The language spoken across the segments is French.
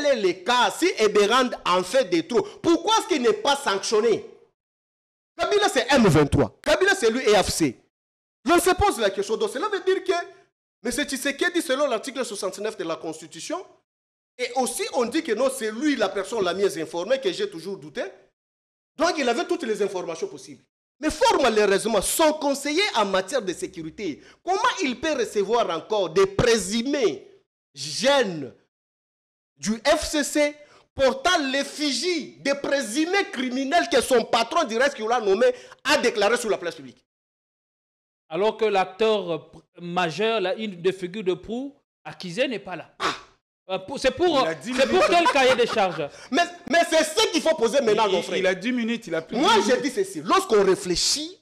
tel est le cas, si Eberhard en fait des trop, pourquoi est-ce qu'il n'est pas sanctionné? Kabila c'est M23, Kabila c'est l'UEFC. On se pose la question, donc cela veut dire que M. Tshisekedi, selon l'article 69 de la Constitution, et aussi on dit que non, c'est lui la personne la mieux informée, que j'ai toujours douté, donc il avait toutes les informations possibles. Mais fort malheureusement, son conseiller en matière de sécurité, comment il peut recevoir encore des présumés jeunes du FCC portant l'effigie des présumés criminels que son patron direct qui l'a nommé a déclaré sur la place publique? Alors que l'acteur majeur, une des figures de proue, accusé, n'est pas là. C'est pour quel cahier de charges? Mais c'est ce qu'il faut poser maintenant, mon frère. Il a 10 minutes, il a plus. Moi, je dis ceci. Lorsqu'on réfléchit,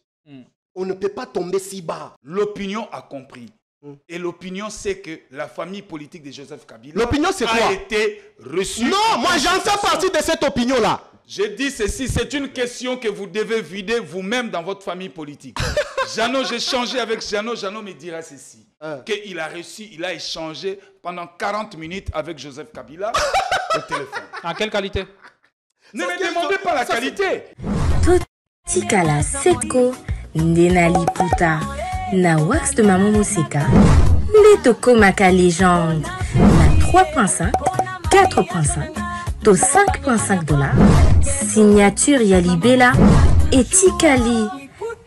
on ne peut pas tomber si bas. L'opinion a compris. Et l'opinion, c'est que la famille politique de Joseph Kabila a été reçue. Non, moi, j'en fais partie de cette opinion-là. Je dis ceci, c'est une question que vous devez vider vous-même dans votre famille politique. Jeannot, j'ai changé avec Jeannot. Jeannot me dira ceci. Qu'il a reçu, il a échangé pendant 40 minutes avec Joseph Kabila au téléphone. En quelle qualité? Ne me demandez pas la qualité. Totikala Setko, Ndenali Puta, na wax de Maman Moseka, Netoko Maka légende, na 3.5, 4.5, to 5.5 $, signature Yalibela et Tikali,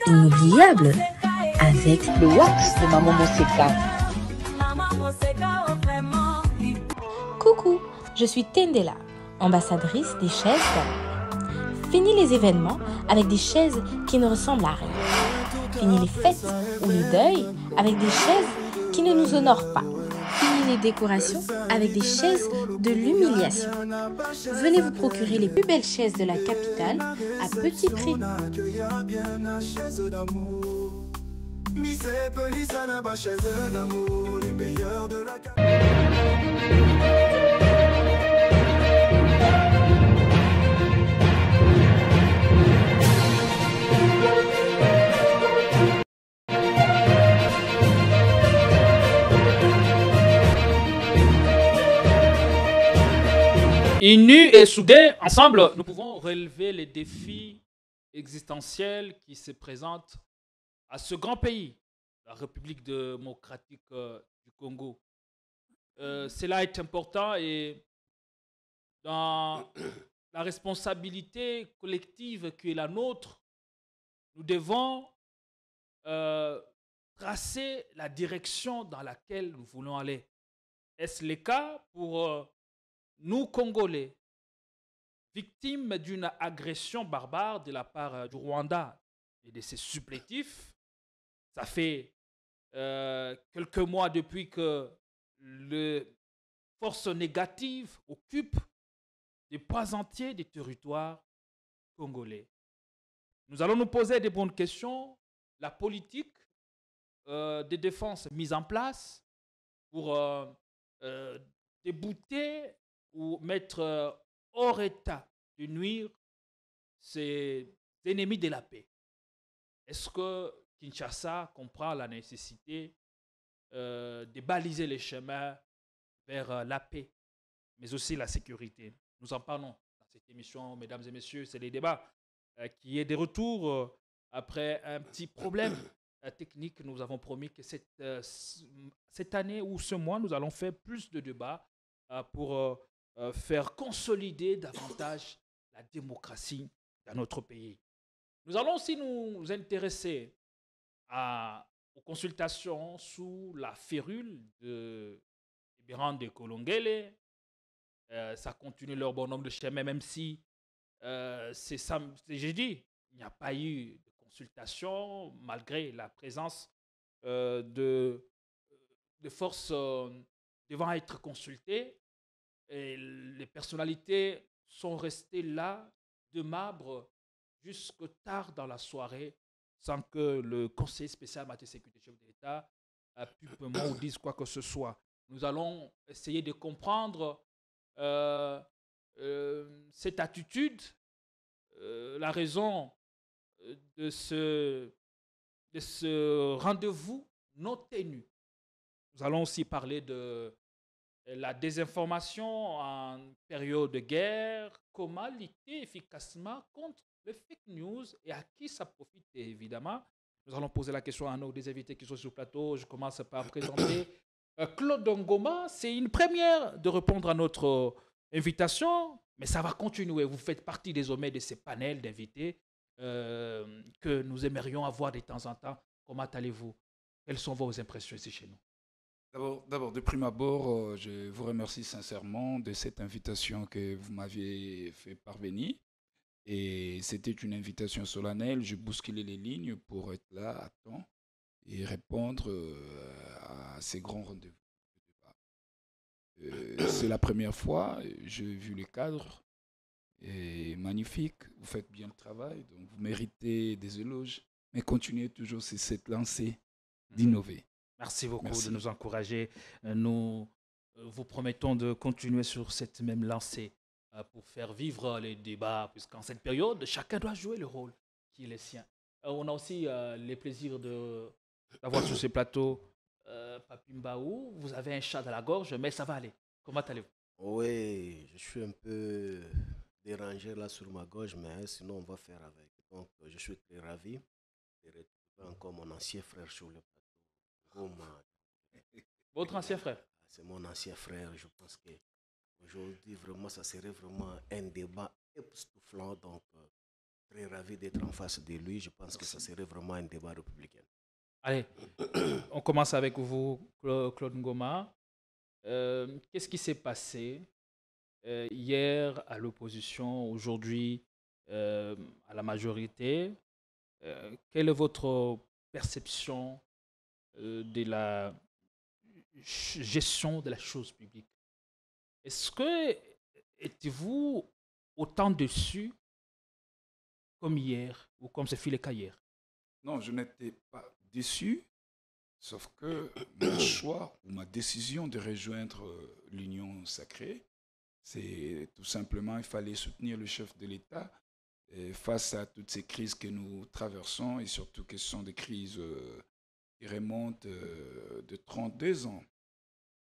inoubliable, avec le wax de Maman Moseka. Coucou, je suis Tendela, ambassadrice des chaises d'Anne. Fini les événements avec des chaises qui ne ressemblent à rien. Fini les fêtes ou le deuil avec des chaises qui ne nous honorent pas. Fini les décorations avec des chaises de l'humiliation. Venez vous procurer les plus belles chaises de la capitale à petit prix. Unis et soudés, ensemble, nous pouvons relever les défis existentiels qui se présentent à ce grand pays, la République démocratique du Congo. Cela est important et dans la responsabilité collective qui est la nôtre, nous devons tracer la direction dans laquelle nous voulons aller. Est-ce le cas pour nous, Congolais, victimes d'une agression barbare de la part du Rwanda et de ses supplétifs? Ça fait quelques mois depuis que les forces négatives occupent des pans entiers des territoires congolais. Nous allons nous poser des bonnes questions. La politique de défense mise en place pour débouter ou mettre hors état de nuire ces ennemis de la paix. Est-ce que Kinshasa comprend la nécessité de baliser les chemins vers la paix, mais aussi la sécurité? Nous en parlons dans cette émission, mesdames et messieurs. C'est les débats qui est de retour après un petit problème technique. Nous avons promis que cette année ou ce mois, nous allons faire plus de débats pour faire consolider davantage la démocratie dans notre pays. Nous allons aussi nous intéresser aux consultations sous la férule de Eberhard Kolongele. Ça continue leur bon nombre de chemins, même si j'ai dit, il n'y a pas eu de consultation malgré la présence de forces devant être consultées. Et les personnalités sont restées là, de marbre, jusqu'au tard dans la soirée, sans que le conseiller spécial matière sécurité chef de l'État publiquement ou dise quoi que ce soit. Nous allons essayer de comprendre cette attitude, la raison de ce rendez-vous non tenu. Nous allons aussi parler de la désinformation en période de guerre, comment lutter efficacement contre les fake news et à qui ça profite évidemment. Nous allons poser la question à nos deux invités qui sont sur le plateau. Je commence par présenter Claude Ngoma. C'est une première de répondre à notre invitation, mais ça va continuer. Vous faites partie désormais de ces panels d'invités que nous aimerions avoir de temps en temps. Comment allez-vous? Quelles sont vos impressions ici chez nous? D'abord, de prime abord, je vous remercie sincèrement de cette invitation que vous m'aviez fait parvenir. Et c'était une invitation solennelle. Je bousculais les lignes pour être là à temps et répondre à ces grands rendez-vous. C'est la première fois, j'ai vu le cadre. Et magnifique, vous faites bien le travail, donc vous méritez des éloges. Mais continuez toujours sur cette lancée d'innover. Merci beaucoup de nous encourager. Nous vous promettons de continuer sur cette même lancée pour faire vivre les débats, puisqu'en cette période, chacun doit jouer le rôle qui est le sien. On a aussi les plaisirs d'avoir sur ce plateau Papi Mbaou. Vous avez un chat dans la gorge, mais ça va aller. Comment allez-vous? Oui, je suis un peu dérangé là sur ma gorge, mais sinon on va faire avec. Donc je suis très ravi de retrouver encore mon ancien frère sur le plateau. Votre ancien frère? C'est mon ancien frère. Je pense qu'aujourd'hui, vraiment, ça serait vraiment un débat époustouflant. Donc, très ravi d'être en face de lui. Je pense que ça serait vraiment un débat républicain. Allez, on commence avec vous, Claude Ngoma. Qu'est-ce qui s'est passé hier à l'opposition, aujourd'hui à la majorité? Quelle est votre perception de la gestion de la chose publique? Est-ce que êtes-vous autant déçu comme hier ou comme ce fut le cas hier? Non, je n'étais pas déçu, sauf que mon choix ou ma décision de rejoindre l'Union sacrée, c'est tout simplement il fallait soutenir le chef de l'État face à toutes ces crises que nous traversons et surtout que ce sont des crises qui remonte de 32 ans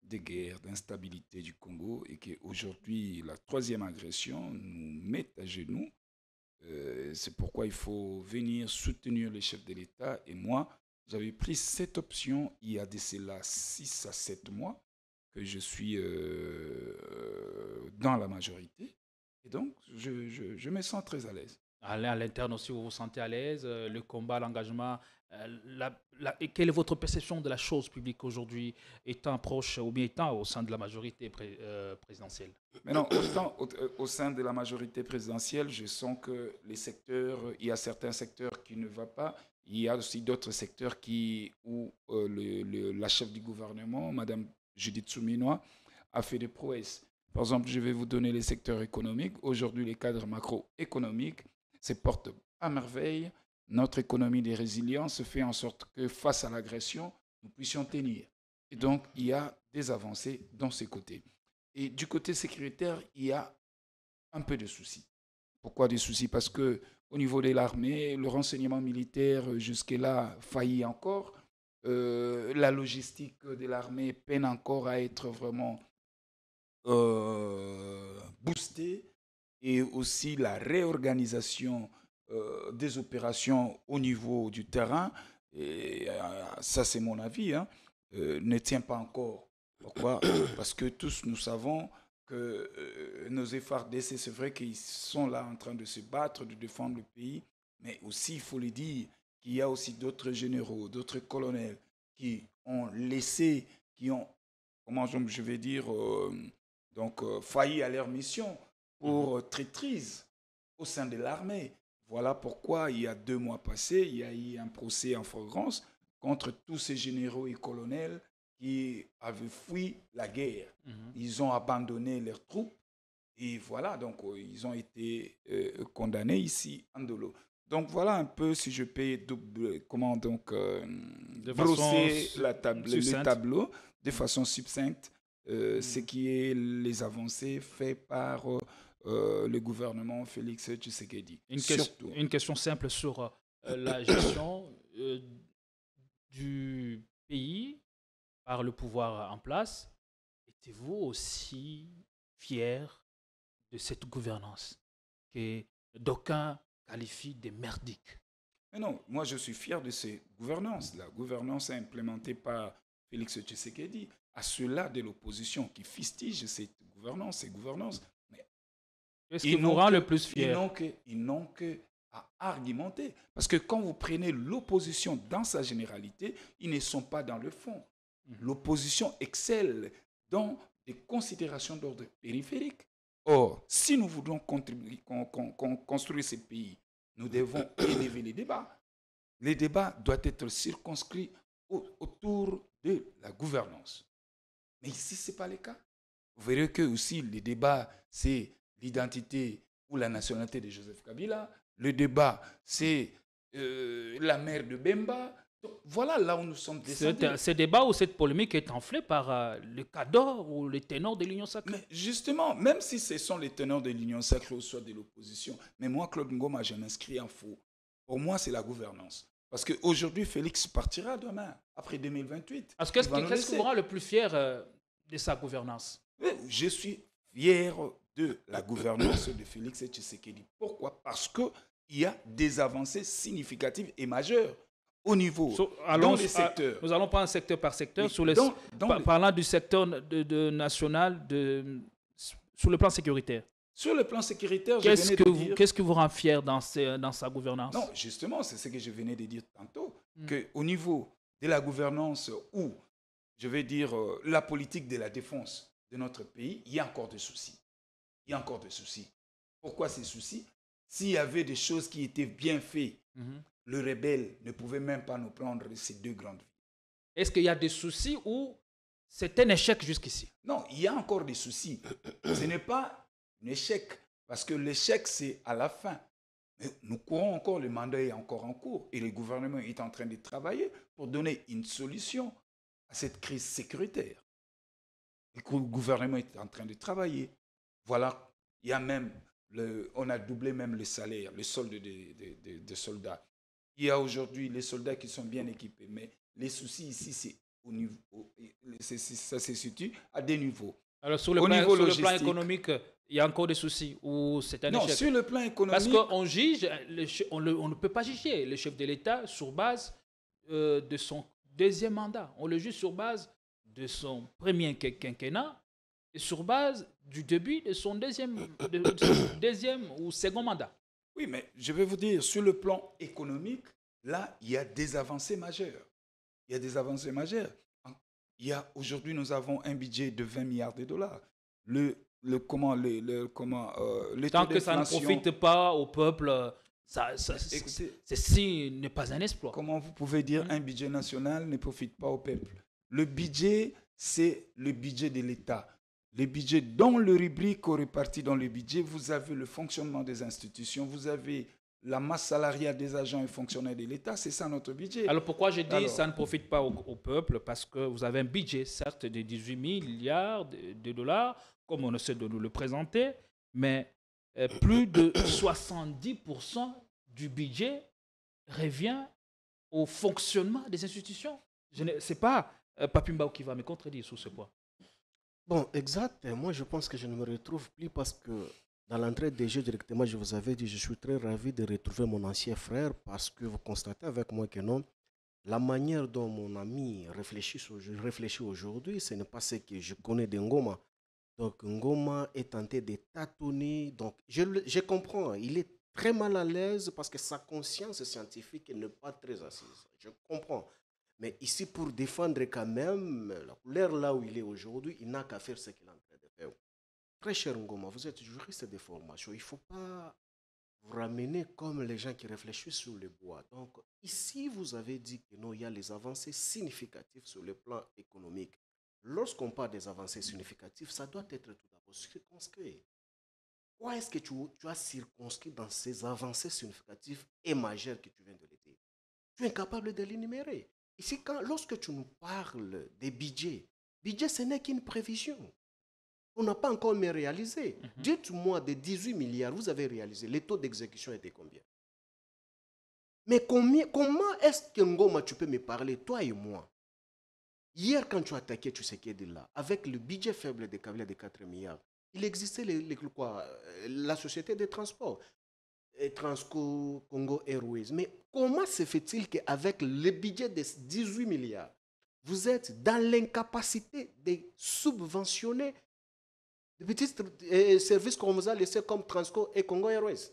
de guerre, d'instabilité du Congo et qu'aujourd'hui, la troisième agression nous met à genoux. C'est pourquoi il faut venir soutenir les chefs de l'État. Et moi, j'avais pris cette option il y a de cela 6 à 7 mois que je suis dans la majorité. Et donc, je me sens très à l'aise. À l'interne aussi, vous vous sentez à l'aise, le combat, l'engagement. Et quelle est votre perception de la chose publique aujourd'hui, étant proche ou bien étant au sein de la majorité présidentielle? Mais non, autant au sein de la majorité présidentielle, je sens que les secteurs, il y a certains secteurs qui ne vont pas. Il y a aussi d'autres secteurs où la chef du gouvernement, Mme Judith Souminois, a fait des prouesses. Par exemple, je vais vous donner les secteurs économiques. Aujourd'hui, les cadres macroéconomiques se portent à merveille. Notre économie de résilience fait en sorte que face à l'agression, nous puissions tenir. Et donc, il y a des avancées dans ces côtés. Et du côté sécuritaire, il y a un peu de soucis. Pourquoi des soucis? Parce qu'au niveau de l'armée, le renseignement militaire, jusque-là, faillit encore. La logistique de l'armée peine encore à être vraiment boostée. Et aussi la réorganisation des opérations au niveau du terrain, et ça c'est mon avis, ne tient pas encore. Pourquoi? Parce que tous nous savons que nos FARDC, c'est vrai qu'ils sont là en train de se battre, de défendre le pays, mais aussi il faut le dire qu'il y a aussi d'autres généraux, d'autres colonels qui ont laissé, qui ont, comment je vais dire, failli à leur mission pour traîtrise au sein de l'armée. Voilà pourquoi, il y a 2 mois passés, il y a eu un procès en flagrance contre tous ces généraux et colonels qui avaient fui la guerre. Ils ont abandonné leurs troupes et voilà, donc ils ont été condamnés ici en Ndolo. Donc voilà un peu, si je peux brosser le tableau de façon succincte, ce qui est les avancées faites par le gouvernement Félix Tshisekedi. Une question simple sur la gestion du pays par le pouvoir en place. êtes-vous aussi fier de cette gouvernance que d'aucuns qualifient de merdique? Mais non, moi je suis fier de ces gouvernances. La gouvernance implémentée par Félix Tshisekedi, à ceux-là de l'opposition qui fustigent cette gouvernance, ces gouvernances. Qu'est-ce qui vous rend le plus fier? Ils n'ont que à argumenter. Parce que quand vous prenez l'opposition dans sa généralité, ils ne sont pas dans le fond. L'opposition excelle dans des considérations d'ordre périphérique. Or, si nous voulons construire ce pays, nous devons élever les débats. Les débats doivent être circonscrits autour de la gouvernance. Mais ici, ce n'est pas le cas. Vous verrez que aussi les débats, c'est l'identité ou la nationalité de Joseph Kabila. Le débat, c'est la mère de Bemba. Donc, voilà là où nous sommes descendus. Ce débat ou cette polémique est enflée par le cadre ou les ténors de l'Union sacrée. Mais justement, même si ce sont les ténors de l'Union sacrée ou soit de l'opposition, mais moi, Claude Ngoma, je m'inscris en faux. Pour moi, c'est la gouvernance. Parce qu'aujourd'hui, Félix partira demain, après 2028. Qu'est-ce qui vous rend le plus fier de sa gouvernance? Je suis fier de la gouvernance de Félix Tshisekedi. Pourquoi? Parce qu'il y a des avancées significatives et majeures au niveau, dans les secteurs. Nous allons prendre secteur par secteur, Oui, parlant du secteur national, sur le plan sécuritaire. Sur le plan sécuritaire, qu'est-ce qui vous rend fier dans sa gouvernance? Non, justement, c'est ce que je venais de dire tantôt, qu'au niveau de la gouvernance ou, je vais dire, la politique de la défense de notre pays, il y a encore des soucis. Il y a encore des soucis. Pourquoi ces soucis? S'il y avait des choses qui étaient bien faites, le rebelle ne pouvait même pas nous prendre ces deux grandes villes. Est-ce qu'il y a des soucis ou c'est un échec jusqu'ici? Non, il y a encore des soucis. Ce n'est pas un échec, parce que l'échec, c'est à la fin. Mais nous courons encore, le mandat est encore en cours, et le gouvernement est en train de travailler pour donner une solution à cette crise sécuritaire. Le gouvernement est en train de travailler. Voilà, il y a même, on a doublé même le salaire, le solde des soldats. Il y a aujourd'hui les soldats qui sont bien équipés, mais les soucis ici, c'est au niveau, ça se situe à des niveaux. Alors sur le plan économique, il y a encore des soucis ou c'est un échec? Non, sur le plan économique... Parce qu'on juge, on ne peut pas juger le chef de l'État sur base de son deuxième mandat. On le juge sur base de son premier quinquennat et sur base du début de son deuxième ou second mandat. Oui, mais je vais vous dire, sur le plan économique, là, il y a des avancées majeures. Il y a des avancées majeures. Aujourd'hui, nous avons un budget de 20 milliards de dollars. Tant que ça ne profite pas au peuple, ceci n'est pas un exploit. Comment vous pouvez dire un budget national ne profite pas au peuple? Le budget, c'est le budget de l'État. Le budget, dans le rubrique réparti dans le budget, vous avez le fonctionnement des institutions, vous avez la masse salariale des agents et fonctionnaires de l'État, c'est ça notre budget. Alors pourquoi je dis ça ne profite pas au peuple? Parce que vous avez un budget, certes, de 18 milliards de dollars, comme on essaie de nous le présenter, mais plus de 70% du budget revient au fonctionnement des institutions. Ce n'est pas Papi Mbao qui va me contredire sur ce point. Bon, exact. Moi, je pense que je ne me retrouve plus parce que dans l'entrée des jeux directement, je vous avais dit, je suis très ravi de retrouver mon ancien frère parce que vous constatez avec moi que non, la manière dont mon ami réfléchit aujourd'hui, ce n'est pas ce que je connais de Ngoma. Donc, Ngoma est tenté de tâtonner. Donc, je comprends. Il est très mal à l'aise parce que sa conscience scientifique n'est pas très assise. Je comprends. Mais ici, pour défendre quand même la couleur là où il est aujourd'hui, il n'a qu'à faire ce qu'il est en train de faire. Très cher Ngoma, vous êtes juriste de formation. Il ne faut pas vous ramener comme les gens qui réfléchissent sur le bois. Donc, ici, vous avez dit que non, il y a les avancées significatives sur le plan économique. Lorsqu'on parle des avancées significatives, ça doit être tout d'abord circonscrit. Quoi est-ce que tu as circonscrit dans ces avancées significatives et majeures que tu viens de le dire? Tu es incapable de l'énumérer. Ici, lorsque tu nous parles des budgets, ce n'est qu'une prévision. On n'a pas encore même réalisé. Dites-moi, de 18 milliards, vous avez réalisé, les taux d'exécution étaient combien? Mais comment est-ce que Ngoma, tu peux me parler, toi et moi? Hier, quand tu as attaqué Tshisekedi là, avec le budget faible de Kabila de 4 milliards, il existait la société de transport, Transco, Congo Airways. Mais comment se fait-il qu'avec le budget de 18 milliards, vous êtes dans l'incapacité de subventionner des petits services qu'on vous a laissés comme Transco et Congo Airways?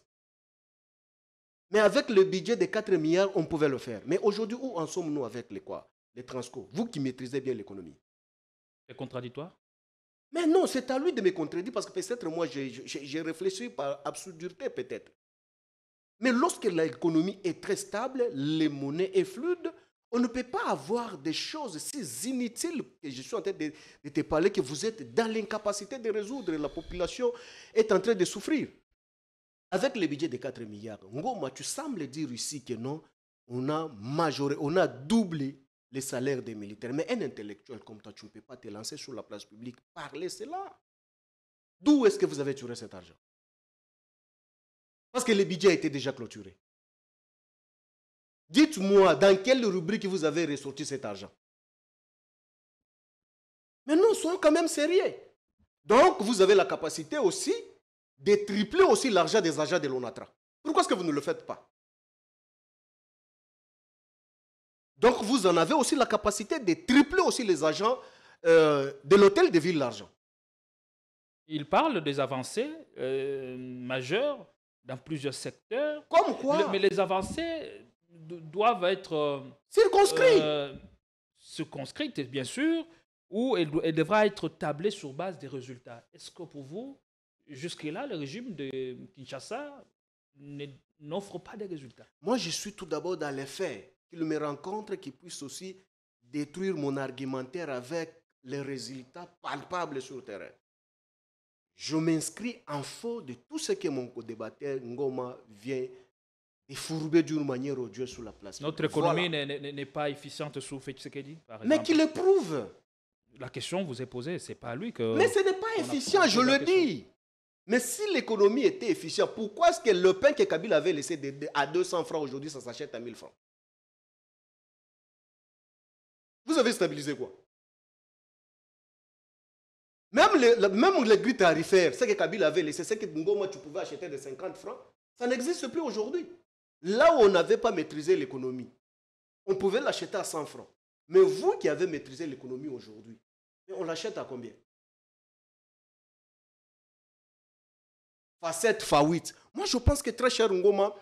Mais avec le budget de 4 milliards, on pouvait le faire. Mais aujourd'hui, où en sommes-nous avec les Transco? Vous qui maîtrisez bien l'économie. C'est contradictoire? Mais non, c'est à lui de me contredire parce que peut-être moi, j'ai réfléchi par absurdité peut-être. Mais lorsque l'économie est très stable, les monnaies est fluide, on ne peut pas avoir des choses si inutiles que je suis en train de te parler que vous êtes dans l'incapacité de résoudre. La population est en train de souffrir. Avec le budget de 4 milliards, Ngoma, tu sembles dire ici que non, on a doublé les salaires des militaires. Mais un intellectuel comme toi, tu ne peux pas te lancer sur la place publique, parler cela. D'où est-ce que vous avez tiré cet argent? Parce que le budget a été déjà clôturé. Dites-moi, dans quelle rubrique vous avez ressorti cet argent? Mais nous soyons quand même sérieux. Donc, vous avez la capacité aussi de tripler aussi l'argent des agents de l'ONATRA. Pourquoi est-ce que vous ne le faites pas? Donc, vous en avez aussi la capacité de tripler aussi les agents de l'hôtel de ville d'argent. Il parle des avancées majeures dans plusieurs secteurs. Comme quoi? Mais les avancées doivent être circonscrites, bien sûr, ou elle devra être tablée sur base des résultats. Est-ce que pour vous, jusque-là, le régime de Kinshasa n'offre pas de résultats? Moi, je suis tout d'abord dans les faits. Qu'il me rencontre, qu'il puisse aussi détruire mon argumentaire avec les résultats palpables sur le terrain. Je m'inscris en faux de tout ce que mon co-débatteur Ngoma vient de fourber d'une manière odieuse sur la place. Notre économie n'est pas efficiente sous Tshisekedi, par exemple. Mais qu'il le prouve. La question vous est posée, c'est pas à lui que... Mais ce n'est pas efficient, je le dis. Mais si l'économie était efficiente, pourquoi est-ce que le pain que Kabila avait laissé à 200 francs aujourd'hui, ça s'achète à 1000 francs? Vous avez stabilisé quoi? Même les grilles tarifaires, ce que Kabila avait laissé, ce que Ngoma tu pouvais acheter de 50 francs, ça n'existe plus aujourd'hui. Là où on n'avait pas maîtrisé l'économie, on pouvait l'acheter à 100 francs. Mais vous qui avez maîtrisé l'économie aujourd'hui, on l'achète à combien? Facette, F8. Moi, je pense que très cher Ngoma,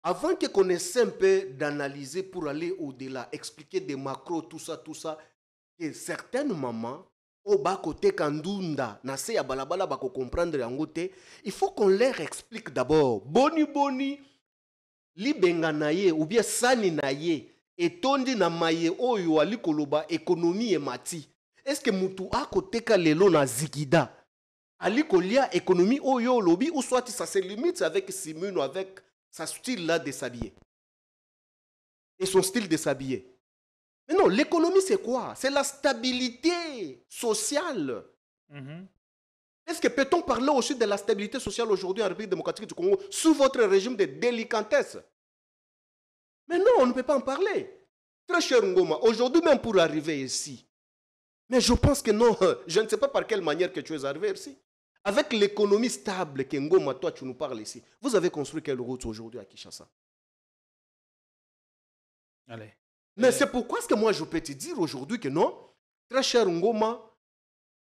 avant qu'on essaie un peu d'analyser pour aller au-delà, expliquer des macros, tout ça, que certaines mamans, au bas côté Kandunda, nase ya balabala bako comprendre yangote, il faut qu'on leur explique d'abord, boni, li benga naye, ou bien sani naye, et tondi na maye oyo ali koloba, économie et mati. Est-ce que mutu a côté ka lelo na zikida? Ali kolia économie oyo lobby, ou soit ça se limite avec Simone, avec sa style là de s'habiller. Et son style de s'habiller. Mais non, l'économie c'est quoi? C'est la stabilité sociale. Est-ce que peut-on parler aussi de la stabilité sociale aujourd'hui en République démocratique du Congo sous votre régime de délicatesse? Mais non, on ne peut pas en parler. Très cher Ngoma, aujourd'hui même pour arriver ici, mais je pense que non, je ne sais pas par quelle manière que tu es arrivé ici. Avec l'économie stable que Ngoma, toi tu nous parles ici, vous avez construit quelle route aujourd'hui à Kinshasa? Allez. Mais c'est pourquoi est-ce que moi je peux te dire aujourd'hui que non, très cher Ngoma,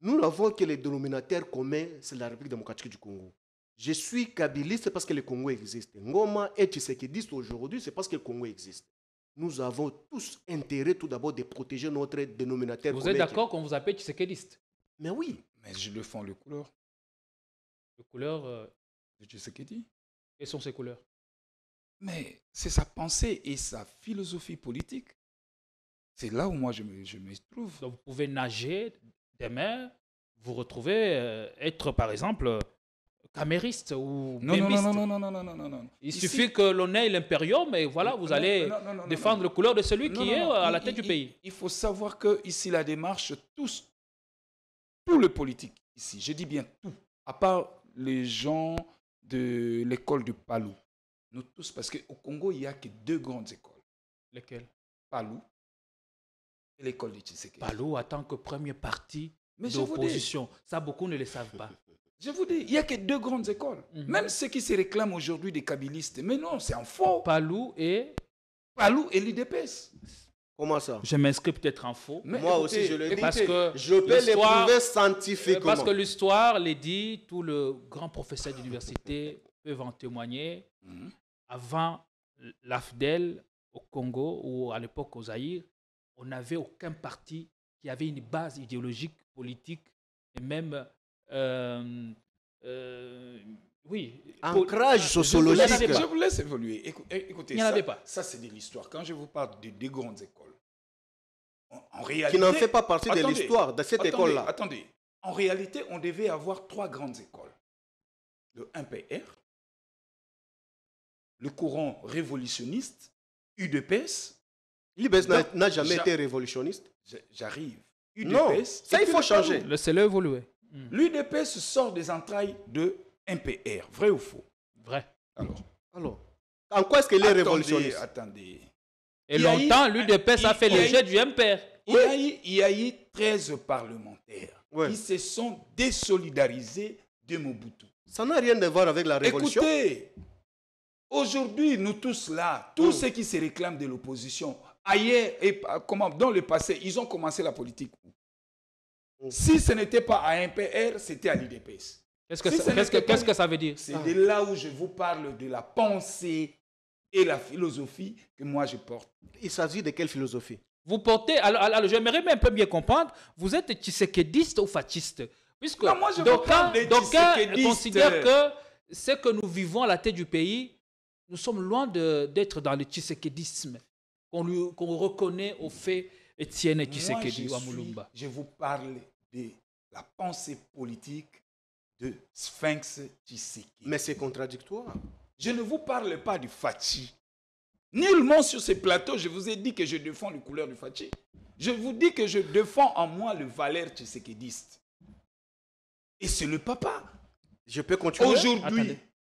nous n'avons que les dénominateurs communs, c'est la République démocratique du Congo. Je suis kabiliste parce que le Congo existe. Ngoma est tshisekidiste aujourd'hui, c'est parce que le Congo existe. Nous avons tous intérêt tout d'abord de protéger notre dénominateur commun. Vous êtes d'accord qu'on vous appelle tshisekidiste? Mais oui. Mais je le fais les couleurs. Les couleurs de Tshisekedi. Quelles sont ces couleurs? Mais c'est sa pensée et sa philosophie politique. C'est là où moi je me trouve. Donc vous pouvez nager demain, vous retrouvez être par exemple camériste ou mémiste. Non. Il suffit que l'on ait l'impérium et voilà, vous allez défendre les couleurs de celui qui est à la tête du pays. Il faut savoir que ici la démarche, tous les politiques ici, je dis bien tout, à part les gens de l'école du Palou, nous tous, parce qu'au Congo, il n'y a que 2 grandes écoles. Lesquelles? Palou et l'école de Tshisekedi. Palou en tant que premier parti Mais je vous dis- d'opposition. Ça, beaucoup ne le savent pas. Je vous dis, il n'y a que 2 grandes écoles. Même ceux qui se réclament aujourd'hui des kabylistes. Mais non, c'est un faux. Palou et... Palou et l'IDPS. Comment ça? Je m'inscris peut-être en faux. Mais Moi écoutez, aussi, je le dis. Parce que Je peux les l'histoire- prouver scientifiquement. Parce que l'histoire les dit, tous les grands professeurs d'université peuvent en témoigner. Avant l'AFDEL au Congo ou à l'époque au Zaïre, on n'avait aucun parti qui avait une base idéologique, politique et même oui. Ancrage Je sociologique. Je vous laisse évoluer. Écoutez, Il n'y en ça, avait pas. Ça, c'est de l'histoire. Quand je vous parle de 2 grandes écoles, en réalité... Qui n'en fait pas partie de Attendez, l'histoire de cette école-là. Attendez. En réalité, on devait avoir 3 grandes écoles. Le 1PR, le courant révolutionniste, UDPS. L'IBES Donc, n'a jamais été révolutionniste. J'arrive. Non, UDPS, ça et il puis faut le changer. Palou. Laissez-le évoluer. L'UDPS sort des entrailles de 1PR. Vrai ou faux? Vrai. Alors, En quoi est-ce qu'elle est révolutionniste? attendez. Et Il y a longtemps, eu- l'UDPS a fait il y a le eu- jet du MPR. Il y a eu 13 parlementaires Ouais. qui se sont désolidarisés de Mobutu. Ça n'a rien à voir avec la révolution. Écoutez, aujourd'hui, nous tous là, tous ceux qui se réclament de l'opposition, ailleurs et dans le passé, ils ont commencé la politique. Si ce n'était pas à NPR, c'était à l'IDPS. Qu'est-ce que ça veut dire? C'est de là où je vous parle de la pensée et la philosophie que moi je porte. Il s'agit de quelle philosophie? Vous portez, alors j'aimerais même un peu bien comprendre, vous êtes tshisekédiste ou fasciste? Puisque Non, moi, je vous parle des d'aucuns tshisékédistes. considèrent que ce que nous vivons à la tête du pays, nous sommes loin d'être dans le tshisékédisme qu'on reconnaît au fait Étienne Tshisekedi ou Amulumba. Je vous parle de la pensée politique de Sphinx Tshisekedi. Mais c'est contradictoire. Je ne vous parle pas du Fachi. Nullement sur ces plateaux, je vous ai dit que je défends les couleurs du Fachi. Je vous dis que je défends en moi le valeur tshisékédiste. Et c'est le papa. Je peux continuer?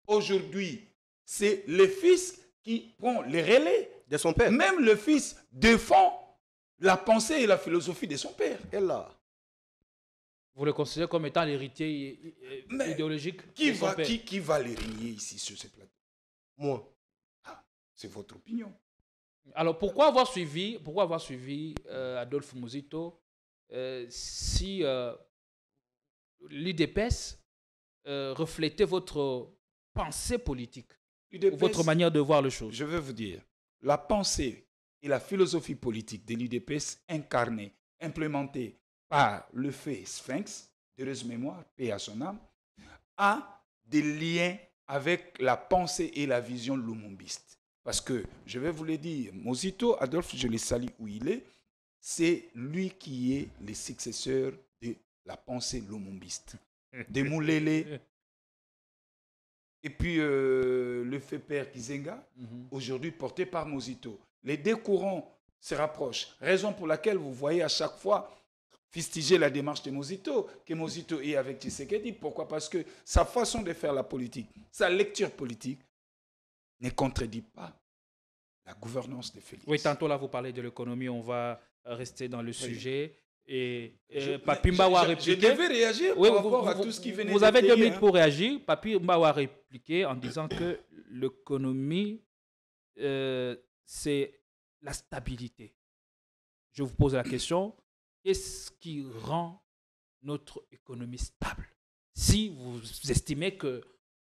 Aujourd'hui, c'est le fils qui prend le relais. De son père. Même le fils défend la pensée et la philosophie de son père. Et là, Vous le considérez comme étant l'héritier idéologique Qui de son père. va les régner ici sur ce plateau? moi. C'est votre opinion. Alors pourquoi avoir suivi Adolphe Muzito si l'UDPS reflétait votre pensée politique, ou votre manière de voir les choses? Je veux vous dire, la pensée et la philosophie politique de l'UDPS incarnée, implémentée par le fait Sphinx, d'heureuse mémoire, paix à son âme, a des liens avec la pensée et la vision lumumbiste. Parce que, je vais vous le dire, Muzito, Adolphe, je le salue où il est, c'est lui qui est le successeur de la pensée lumumbiste. De Moulele, et puis le fait père Kizenga, aujourd'hui porté par Muzito. Les 2 courants se rapprochent. Raison pour laquelle vous voyez à chaque fois fustiger la démarche de Muzito, que Muzito est avec Tshisekedi. Pourquoi? Parce que sa façon de faire la politique, sa lecture politique, ne contredit pas la gouvernance de Félix. Oui, tantôt là, vous parlez de l'économie, on va rester dans le sujet. Et Papi Mbawa a répliqué. Je devais réagir par rapport à tout ce qui venait Vous de avez 2 dire, minutes hein. pour réagir. Papi Mbawa a répliqué en disant que l'économie, c'est la stabilité. Je vous pose la question, qu'est-ce qui rend notre économie stable? Si vous estimez que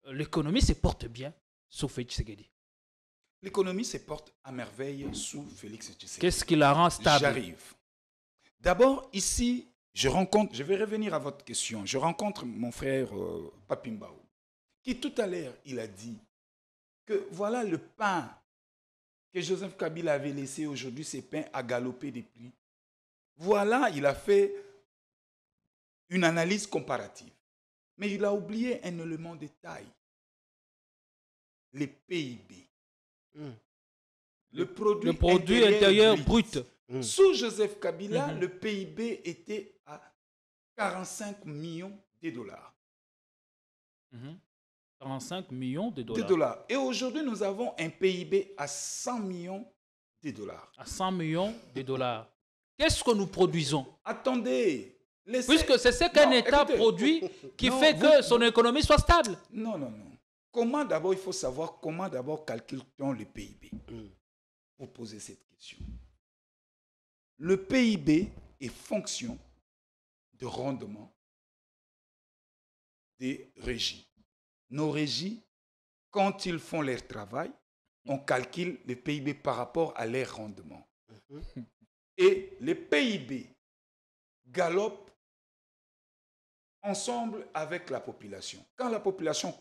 l'économie se porte bien sous Félix Tshisekedi. L'économie se porte à merveille sous Félix Tshisekedi. Qu'est-ce qui la rend stable? J'arrive. D'abord, ici, je vais revenir à votre question, je rencontre mon frère Papi Mbao, qui tout à l'heure, il a dit que voilà le pain que Joseph Kabila avait laissé aujourd'hui, ces pains à galoper des prix. Voilà, il a fait une analyse comparative. Mais il a oublié un élément de taille. Les PIB. Le produit intérieur brut. Sous Joseph Kabila, le PIB était à 45 millions de dollars. 45 millions de dollars. Et aujourd'hui, nous avons un PIB à 100 millions de dollars. À 100 millions de dollars. qu'est-ce que nous produisons? Attendez. Puisque c'est ce qu'un État produit qui fait que son économie soit stable. Non. Comment d'abord, il faut savoir comment d'abord calcule-t-on le PIB pour poser cette question. Le PIB est fonction de rendement des régies. Nos régies, quand ils font leur travail, on calcule le PIB par rapport à leur rendement. Et le PIB galope ensemble avec la population. Quand la population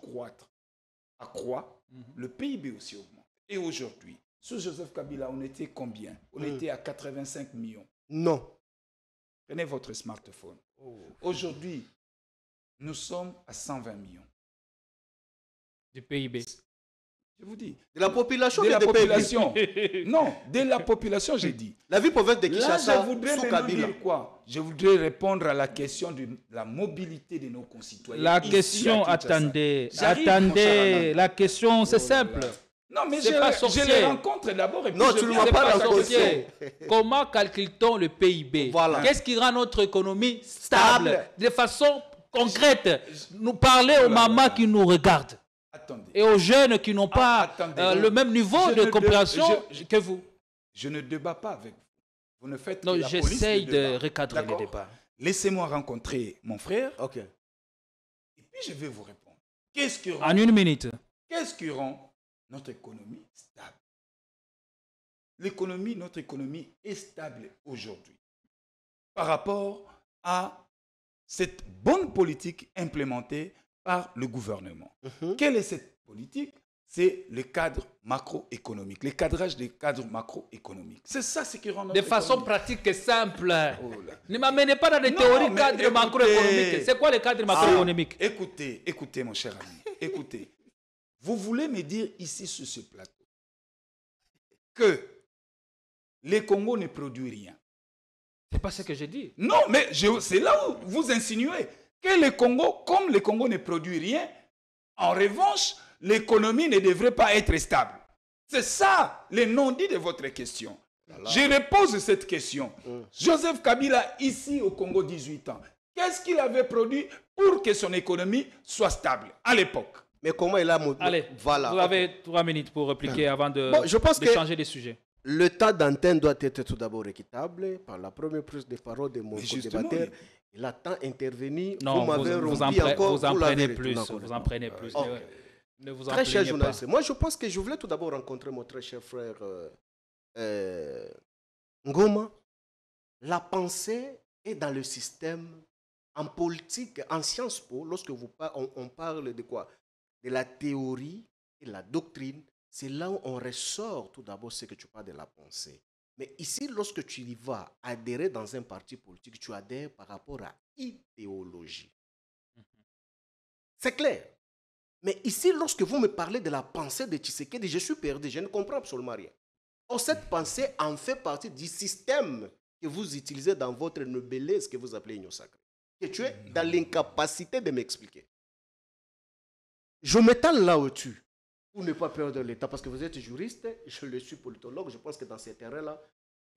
accroît, le PIB aussi augmente. Et aujourd'hui, sous Joseph Kabila, on était combien? On était à 85 millions. Non. Prenez votre smartphone. Aujourd'hui, nous sommes à 120 millions. Du PIB. Je vous dis. De la population. De la population. Non, de la population, j'ai dit. La vie province de Kinshasa. Là, je voudrais Kabila. Dire quoi? Je voudrais répondre à la question de la mobilité de nos concitoyens. La question, attendez, la question, c'est simple. Non, mais je les rencontre d'abord et puis non, tu ne vas pas rencontrer. Comment calcule-t-on le PIB? Voilà. Qu'est-ce qui rend notre économie stable? De façon concrète. Nous parler aux mamans qui nous regardent. Attendez. Et aux jeunes qui n'ont pas le même niveau de compréhension que vous. Je ne débat pas avec vous. Vous ne faites non, que la police. j'essaye de recadrer le débat. Laissez-moi rencontrer mon frère. Ok. Et puis je vais vous répondre. Qu'est-ce qui rend, en une minute. Qu'est-ce qui rend notre économie stable? Notre économie est stable aujourd'hui par rapport à cette bonne politique implémentée par le gouvernement. Quelle est cette politique? C'est le cadre macroéconomique, le cadrage des cadres macroéconomiques. C'est ça ce qui rend notre de façon économie pratique et simple. Ne m'amenez pas dans des théories cadres macroéconomiques. C'est quoi le cadre macroéconomique? Écoutez, mon cher ami, écoutez. Vous voulez me dire ici sur ce plateau que les Congos ne produisent rien? C'est pas ce que j'ai dit. Non, mais c'est là où vous insinuez que le Congo, comme le Congo ne produit rien, en revanche, l'économie ne devrait pas être stable. C'est ça le non-dit de votre question. Je repose cette question. Joseph Kabila, ici au Congo, 18 ans, qu'est-ce qu'il avait produit pour que son économie soit stable à l'époque? Mais comment il a... Allez, voilà, vous avez 3 minutes pour répliquer avant de changer de sujet. Le temps d'antenne doit être tout d'abord équitable. Par la première prise de parole de mon co-débatteur, il a tant intervenu. Non, vous en prenez plus. Vous en prenez plus. Ne vous en très cher journaliste. Pas. Moi, je pense que je voulais tout d'abord rencontrer mon très cher frère Ngoma. La pensée est dans le système, en politique, en Sciences Po, lorsque on parle de quoi? De la théorie et la doctrine. C'est là où on ressort tout d'abord ce que tu parles de la pensée. Mais ici, lorsque tu y vas adhérer dans un parti politique, tu adhères par rapport à idéologie. C'est clair. Mais ici, lorsque vous me parlez de la pensée de Tshisekedi, je suis perdu, je ne comprends absolument rien. Or, cette pensée en fait partie du système que vous utilisez dans votre noblesse que vous appelez Union sacrée. Que tu es dans l'incapacité de m'expliquer. Je m'étale là-dessus. Pour ne pas perdre l'État, parce que vous êtes juriste, je le suis politologue, je pense que dans ces terrains-là,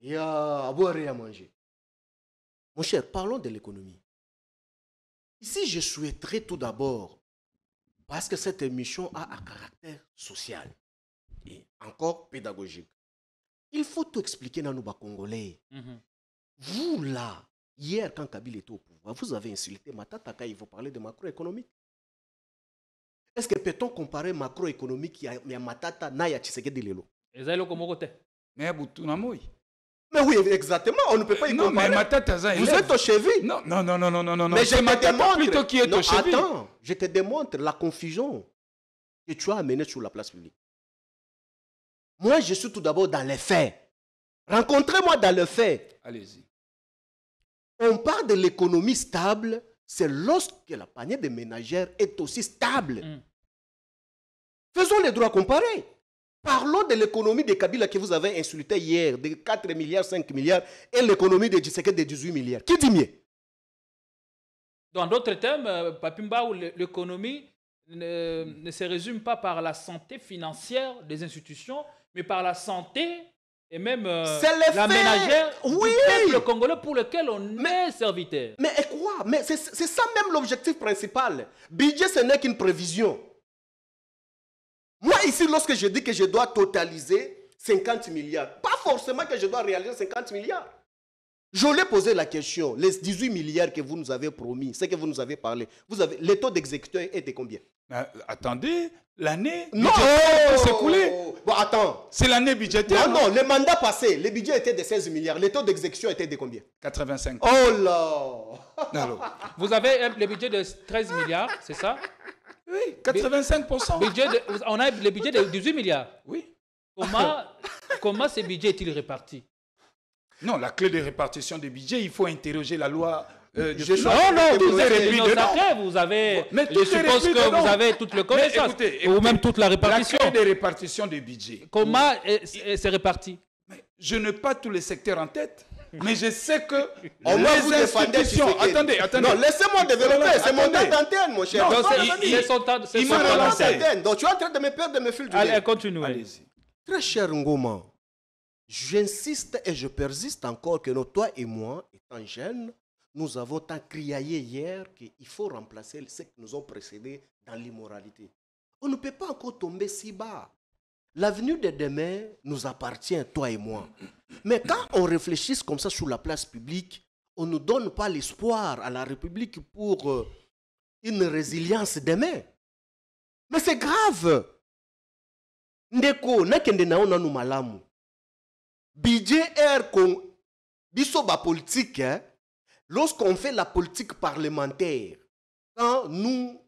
il y a à boire et à manger. Mon cher, parlons de l'économie. Ici, je souhaiterais tout d'abord, parce que cette émission a un caractère social et encore pédagogique, il faut tout expliquer dans nos Congolais. Vous là, hier quand Kabila était au pouvoir, vous avez insulté Matata quand il faut parler de macroéconomique. Est-ce que peut-on comparer macroéconomique à Matata na ya Tshisekedi lelo? Mais oui, exactement, on ne peut pas y comparer. Mais Matata, vous êtes au cheville. Non. Mais je te démontre plutôt qui est au cheville. Attends, je te démontre la confusion que tu as amenée sur la place publique. Moi, je suis tout d'abord dans les faits. Rencontrez-moi dans les faits. Allez-y. On parle de l'économie stable. C'est lorsque la panier de ménagères est aussi stable. Faisons les droits comparés. Parlons de l'économie de Kabila que vous avez insulté hier, de 4 milliards, 5 milliards, et l'économie de Tshisekedi de 18 milliards. Qui dit mieux? Dans d'autres termes, Papimba, l'économie ne se résume pas par la santé financière des institutions, mais par la santé et même c'est l'effet, la ménagère oui, du peuple congolais pour lequel on est serviteur. Mais quoi? Mais c'est ça même l'objectif principal. Budget, ce n'est qu'une prévision. Moi, ici, lorsque je dis que je dois totaliser 50 milliards, pas forcément que je dois réaliser 50 milliards. Je l'ai posé la question. Les 18 milliards que vous nous avez promis, ce que vous nous avez parlé, les taux d'exécution étaient combien? Attendez, l'année non, peut s'écouler. Bon, attends. C'est l'année budgétaire. Non, le mandat passé, le budget était de 16 milliards. Les taux d'exécution étaient de combien? 85. Oh là. Alors. Vous avez le budget de 13 milliards, c'est ça? Oui, 85%. On a le budget de 18 milliards. Oui. Comment ce budget est-il réparti? Non, la clé de répartition des budgets, il faut interroger la loi. Vous avez, je suppose que vous avez toute le connaissance, ou même toute la répartition. La clé de répartition des budgets. Comment c'est réparti? Je n'ai pas tous les secteurs en tête, mais je sais que les institutions... Attendez. Non, laissez-moi développer, c'est mon temps d'antenne, mon cher. Il m'a relancé. Donc tu es en train de me perdre de mes fils du Allez, continuez. Allez-y. Très cher Ngoma, j'insiste et je persiste encore que toi et moi, étant jeunes, nous avons tant criaillé hier qu'il faut remplacer ceux qui nous ont précédés dans l'immoralité. On ne peut pas encore tomber si bas. L'avenir de demain nous appartient, toi et moi. Mais quand on réfléchit comme ça sur la place publique, on ne nous donne pas l'espoir à la République pour une résilience demain. Mais c'est grave. Ndeko, nakende na ona nu malamu. Budget air kon biso ba politique, hein? Lorsqu'on fait la politique parlementaire, quand nous,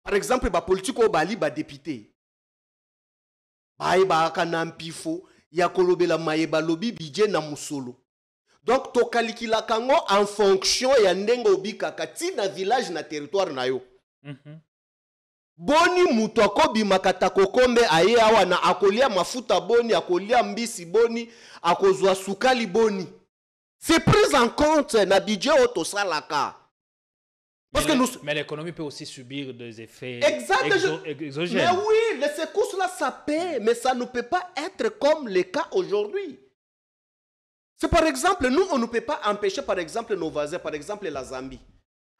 par exemple, la politique au Bali, ba député, ba kanampifo, ya kolobela maeba lobi budget na musolo. Donc, to kalikila kango en fonction ya ndengo obika kati na village na territoire na yo. Boni mutu akobima kata kokombe aye awa na akolia mafuta boni, akolia mbisi boni, akozwa sukali boni. C'est pris en compte na budget auto salaka. Parce mais l'économie peut aussi subir des effets exogènes. Mais oui, les secousses là ça paie, mais ça ne peut pas être comme le cas aujourd'hui. C'est par exemple, nous on ne peut pas empêcher par exemple nos voisins, par exemple la Zambie.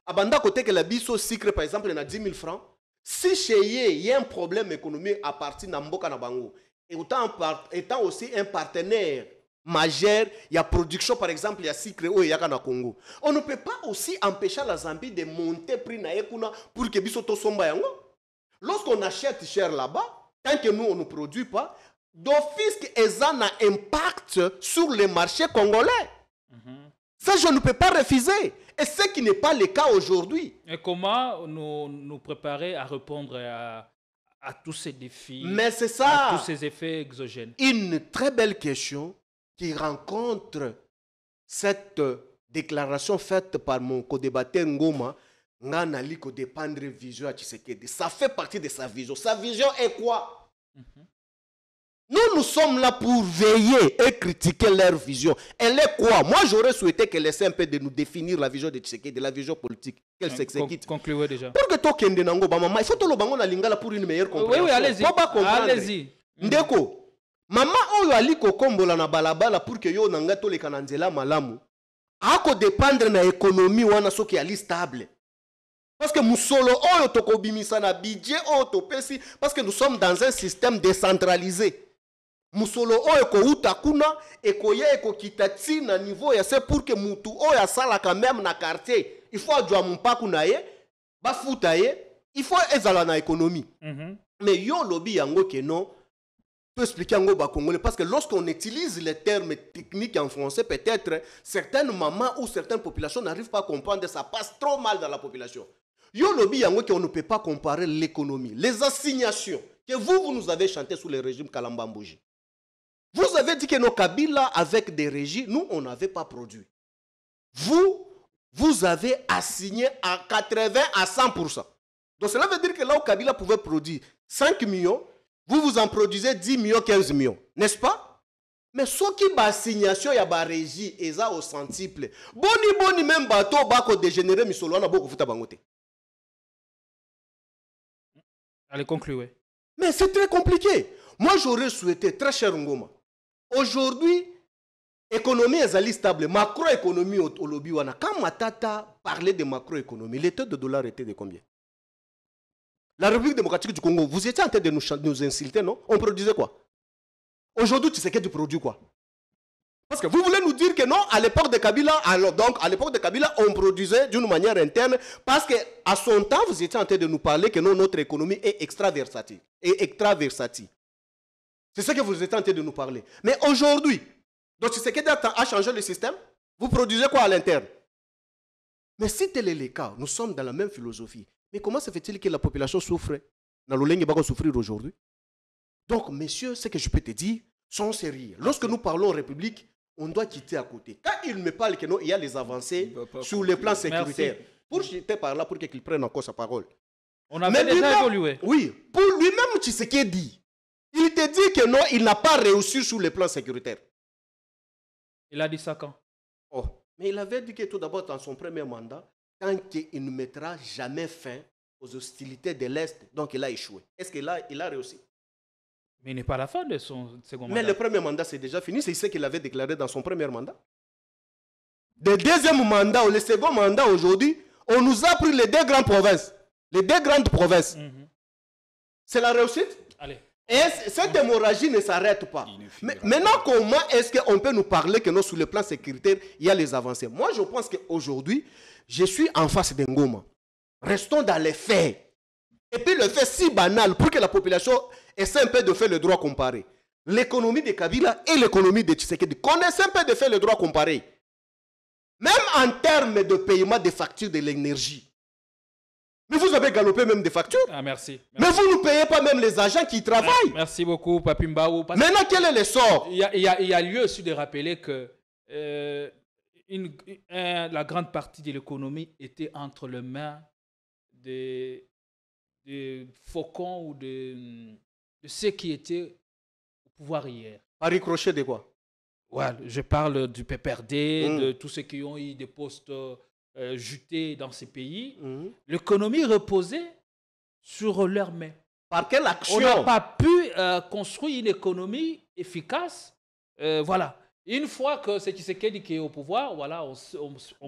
Abanda côté que la biso sucre par exemple na 10 000 francs. Si chez il y a un problème économique à partir de Mboka na Bango, et étant aussi un partenaire majeur, il y a production par exemple, il y a sucre au Yaka Congo. On ne peut pas aussi empêcher la Zambie de monter prix na ekuna pour que biso to somba yango. Lorsqu'on achète cher là-bas, tant que nous on ne produit pas, d'office ça a un impact sur les marchés congolais. Ça je ne peux pas refuser. Et ce qui n'est pas le cas aujourd'hui. Et comment nous préparer à répondre à tous ces défis? Mais c'est ça. À tous ces effets exogènes. Une très belle question qui rencontre cette déclaration faite par mon co-débatteur Ngoma. Nganali ko dépendre vision à Tshisekedi. Ça fait partie de sa vision. Sa vision est quoi? Nous sommes là pour veiller et critiquer leur vision. Elle est quoi? Moi, j'aurais souhaité qu'elle essaie un peu de nous définir la vision de Tshisekedi, de la vision politique. Qu'elle s'exécute. Concluez déjà. Pour que toi, Kende Nango, maman, il faut que le bango na lingala pour une meilleure compréhension. Oui, allez-y. Allez-y. Ndeko, maman, oyo ali ko kombola na balabala pour que yo nanga to le kananzela malamu. Ako dépendre na économie wana soki ali stable. Parce que musolo oyo tokobimisa na budget oyo topesi parce que nous sommes dans un système décentralisé. Musolo oyo ko uta kuna ekoye ekokita ti na niveau ya c'est pour que mutu oyo asala quand même na quartier il faut adjoa mpaku na ye bafuta ye il faut ezala na économie. Mais yo lobby yango ke non peut expliquer yango ba congolais parce que lorsqu'on utilise les termes techniques en français peut-être certaines mamans ou certaines populations n'arrivent pas à comprendre, ça passe trop mal dans la population. Yo lobby yango qu'on ne peut pas comparer l'économie, les assignations que vous nous avez chanté sous le régime Kalamba Mbouji. Vous avez dit que nos Kabila, avec des régies, nous, on n'avait pas produit. Vous avez assigné à 80 à 100%. Donc cela veut dire que là où Kabila pouvait produire 5 millions, vous en produisez 10 millions, 15 millions. N'est-ce pas? Mais ce qui est assignation, il y a des régies, et ça au centuple. Boni, même bateau, bako dégénéré, misolo, on a beaucoup de bangote. Allez, concluez. Mais c'est très compliqué. Moi, j'aurais souhaité, très cher Ngoma, aujourd'hui, économie est stable, macroéconomie au lobby. Quand Matata parlait de macroéconomie, les taux de dollars étaient de combien? La République démocratique du Congo, vous étiez en train de nous insulter, non? On produisait quoi? Aujourd'hui, tu sais que tu produis quoi? Parce que vous voulez nous dire que non, à l'époque de Kabila, alors donc à l'époque de Kabila, on produisait d'une manière interne, parce qu'à son temps, vous étiez en train de nous parler que non, notre économie est extraversatile. C'est ce que vous étiez en train de nous parler. Mais aujourd'hui, donc Tshisekedi a changé le système, vous produisez quoi à l'interne? Mais si tel est le cas, nous sommes dans la même philosophie. Mais comment se fait-il que la population souffre? Dans l'Oleng, il va souffrir aujourd'hui. Donc, messieurs, ce que je peux te dire, sont sérieux. Lorsque nous parlons République, on doit quitter à côté. Quand il me parle qu'il y a des avancées sur le plan sécuritaire, pour jeter par là, pour qu'il prenne encore sa parole. On avait déjà évolué. Oui, pour lui-même, Tshisekedi, il te dit que non, il n'a pas réussi sur le plan sécuritaire. Il a dit ça quand? Oh, mais il avait dit que tout d'abord, dans son premier mandat, tant qu'il ne mettra jamais fin aux hostilités de l'Est, donc il a échoué. Est-ce qu'il a réussi? Mais il n'est pas à la fin de son second mandat. Mais le premier mandat, c'est déjà fini. C'est ce qu'il avait déclaré dans son premier mandat. Le deuxième mandat ou le second mandat aujourd'hui, on nous a pris les deux grandes provinces. Les deux grandes provinces. C'est la réussite? Allez. Et cette hémorragie ne s'arrête pas. Mais maintenant, comment est-ce qu'on peut nous parler que non, sur le plan sécuritaire, il y a les avancées? Moi, je pense qu'aujourd'hui, je suis en face d'un Ngoma. Restons dans les faits. Et puis le fait si banal pour que la population essaie un peu de faire le droit comparé. L'économie de Kabila et l'économie de Tshisekedi connaissent un peu de faire le droit comparé. Même en termes de paiement des factures de l'énergie. Mais vous avez galopé même des factures. Ah, merci. Mais vous ne payez pas même les agents qui travaillent. Merci beaucoup, Papi Mbaou. Maintenant, quel est le sort? Il y a lieu aussi de rappeler que la grande partie de l'économie était entre les mains des faucons ou de ceux qui étaient au pouvoir hier. À ricochet de quoi? Ouais, je parle du PPRD, de tous ceux qui ont eu des postes jutés dans ces pays. L'économie reposait sur leurs mains. Par quelle action? On n'a pas pu construire une économie efficace. Voilà. Une fois que c'est Tshisekedi qui est au pouvoir, voilà,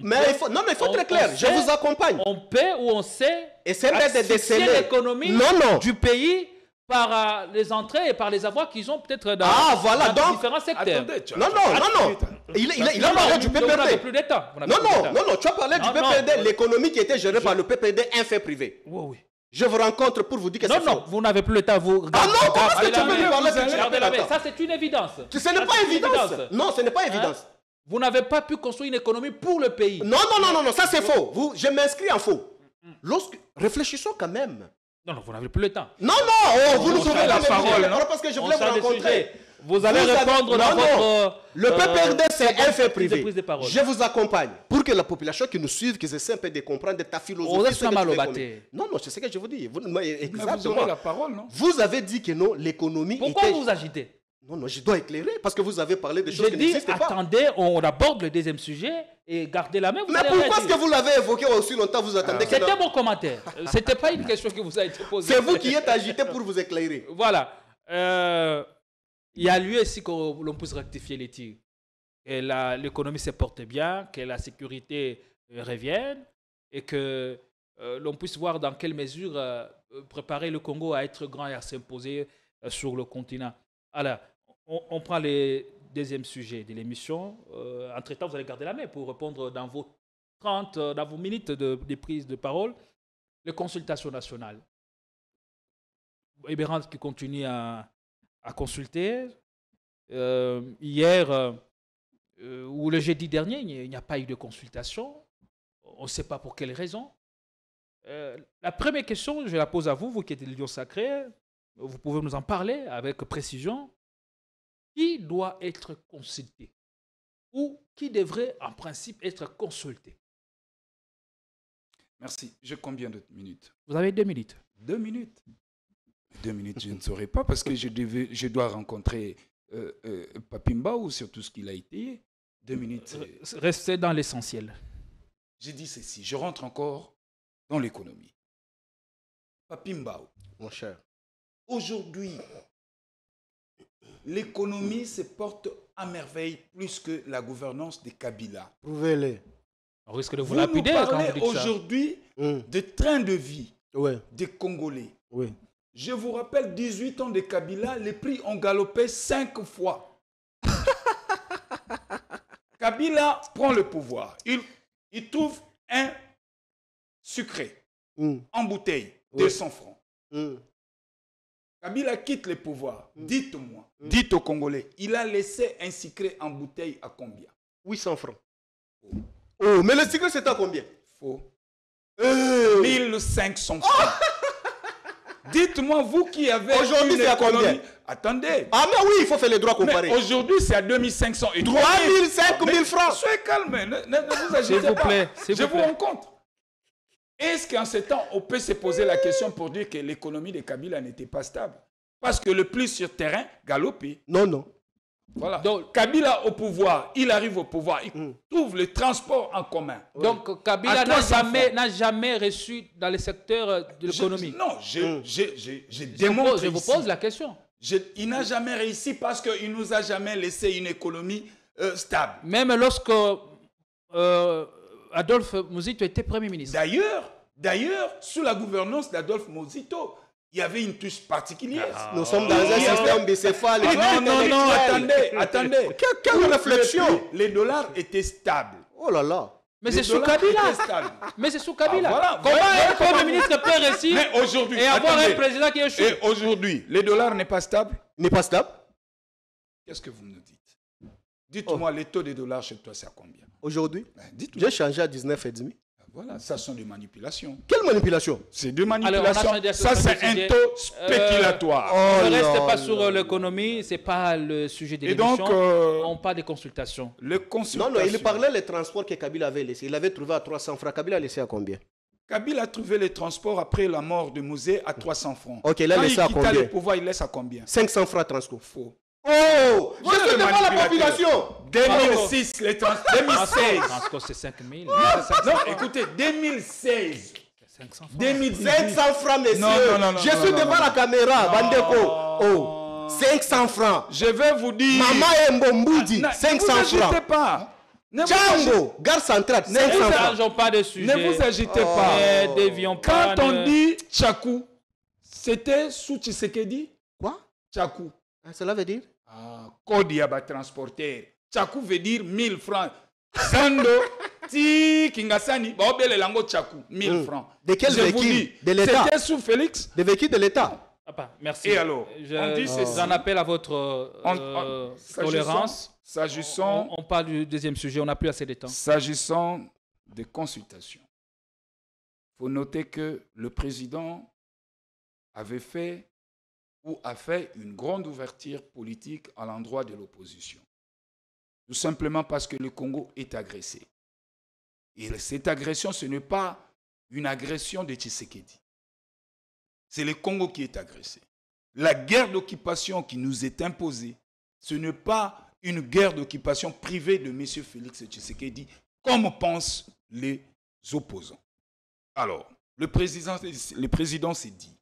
mais il faut être très clair. Je vous accompagne. On paie ou on sait asphyxier l'économie du pays par les entrées et par les avoirs qu'ils ont peut-être dans différents secteurs. Attendez, non. Il a parlé du PPRD. Vous n'avez plus de temps. Non, tu as parlé du PPRD, l'économie qui était gérée par le PPRD, un fait privé. Oui. Je vous rencontre pour vous dire que c'est faux. Non, vous n'avez plus le temps. Non, comment est-ce que tu peux me parler? Ça, c'est une évidence. Ce n'est pas évidence. Non, ce n'est pas évidence. Vous n'avez pas pu construire une économie pour le pays. Non, ça c'est faux. Je m'inscris en faux. Réfléchissons quand même. Non, vous n'avez plus le temps. Non, vous nous sauvez la parole. Parce que je voulais vous rencontrer. Vous allez répondre dans votre... Le PPRD, c'est un fait privé. Je vous accompagne pour que la population qui nous suive, qu'ils essaient un peu de comprendre ta philosophie. Non, c'est ce que je vous dis. Exactement. Vous aurez la parole, non? Vous avez dit que non, l'économie... Pourquoi vous agitez? Non, je dois éclairer parce que vous avez parlé de choses qui n'existent pas. Attendez, on aborde le deuxième sujet et gardez la main. Mais pourquoi est-ce que vous l'avez évoqué aussi longtemps? Vous attendez que... C'était mon commentaire. C'était pas une question qui vous a été posée. C'est vous qui êtes agité pour vous éclairer. Voilà. Il y a lieu ici que l'on puisse rectifier les tirs. Que l'économie se porte bien, que la sécurité revienne et que l'on puisse voir dans quelle mesure préparer le Congo à être grand et à s'imposer sur le continent. Alors, on prend le deuxième sujet de l'émission. Entre-temps, vous allez garder la main pour répondre dans vos 30, dans vos minutes de prise de parole. Les consultations nationales. Ebérand qui continue à consulter. Hier ou le jeudi dernier, il n'y a pas eu de consultation. On ne sait pas pour quelle raison. La première question, je la pose à vous, vous qui êtes le lion sacré. Vous pouvez nous en parler avec précision. Qui doit être consulté? Ou qui devrait en principe être consulté? Merci. J'ai combien de minutes? Vous avez 2 minutes. 2 minutes? 2 minutes, je ne saurais pas parce que je dois rencontrer Papi Mbaou sur tout ce qu'il a été. 2 minutes. Restez dans l'essentiel. J'ai dit ceci, je rentre encore dans l'économie. Papi Mbaou. Mon cher. Aujourd'hui, l'économie se porte à merveille plus que la gouvernance de Kabila. Prouvez-le. On risque de vous Vous nous lapider quand parlez vous dites ça. aujourd'hui de train de vie des Congolais. Oui. Je vous rappelle, 18 ans de Kabila, les prix ont galopé 5 fois. Kabila prend le pouvoir. Il trouve un sucré en bouteille, 200 francs. Kabila quitte le pouvoir. Dites-moi, dites aux Congolais, il a laissé un sucré en bouteille à combien? 800 francs. Oh, mais le sucre, c'est à combien? Faux. 1500 francs. Dites-moi, vous qui avez aujourd'hui, c'est à combien? Attendez. Ah, mais oui, il faut faire les droits comparés. Aujourd'hui, c'est à 2500 et 3000, 5000 francs. Soyez calme, ne vous agitez S'il vous pas. plaît, Je vous rencontre. Est-ce qu'en ce temps, on peut se poser la question pour dire que l'économie de Kabila n'était pas stable? Parce que le plus sur terrain galopait. Non, non. Voilà. Donc, Kabila au pouvoir, il arrive au pouvoir, il trouve le transport en commun. Donc, Kabila n'a jamais reçu dans le secteur de l'économie. Non, j'ai démontré. Je vous pose la question. Il n'a jamais réussi parce qu'il ne nous a jamais laissé une économie stable. Même lorsque Adolphe Muzito était Premier ministre. D'ailleurs, sous la gouvernance d'Adolphe Muzito, il y avait une touche particulière. Nous sommes dans un système bicéphale. Non, attendez. Quelle réflexion. Les dollars étaient stables. Oh là là. Mais c'est sous Kabila. Mais c'est sous Kabila. Voilà, comment un Premier ministre peut réussir et avoir un président qui est chaud? Et aujourd'hui, les dollars n'est pas stable? N'est pas stable. Qu'est-ce que vous nous dites? Dites-moi, les taux de dollars chez toi, c'est à combien? Aujourd'hui, j'ai changé à 19,5. Voilà, ça sont des manipulations. Quelle manipulation? C'est des manipulations. Ça, c'est un taux spéculatoire. On ne reste pas sur l'économie, ce n'est pas le sujet de l'émission. On parle des consultations. Non, il parlait des transports que Kabila avait laissés. Il avait trouvé à 300 francs. Kabila a laissé à combien? Kabila a trouvé les transports après la mort de Mouzé à 300 francs. Ok, il a laissé à combien? Quand il quitte le pouvoir, il laisse à combien? 500 francs transport. Faux. Oh! Je suis devant la population! 2006, les 2016. Transport, c'est 5 000. Non, écoutez, 2016. 500 francs, messieurs. Non, je suis devant la caméra, Bandeko. Oh, 500 francs. Je vais vous dire. Maman Mbomboudi, 500 francs. Ne vous agitez pas. Django, gare centrale, 500 francs. Pas de sujet. Ne vous agitez pas. Dévions pas. Quand on dit Tchakou, c'était sous Tshisekedi? Quoi? Tchakou. Cela veut dire? Kodiaba transporteur. Tchakou veut dire 1000 francs. Sando, ti Kingasani, Baobele Lango Tchakou, 1000 francs. De quel véhicule? De l'État? C'était sous Félix? Des véhicules de l'État? Merci. Et alors, j'en appelle à votre tolérance. S'agissant, on parle du deuxième sujet, on n'a plus assez de temps. S'agissant des consultations, il faut noter que le président avait fait ou a fait une grande ouverture politique à l'endroit de l'opposition. Tout simplement parce que le Congo est agressé. Et cette agression, ce n'est pas une agression de Tshisekedi. C'est le Congo qui est agressé. La guerre d'occupation qui nous est imposée, ce n'est pas une guerre d'occupation privée de M. Félix Tshisekedi, comme pensent les opposants. Alors, le président s'est dit,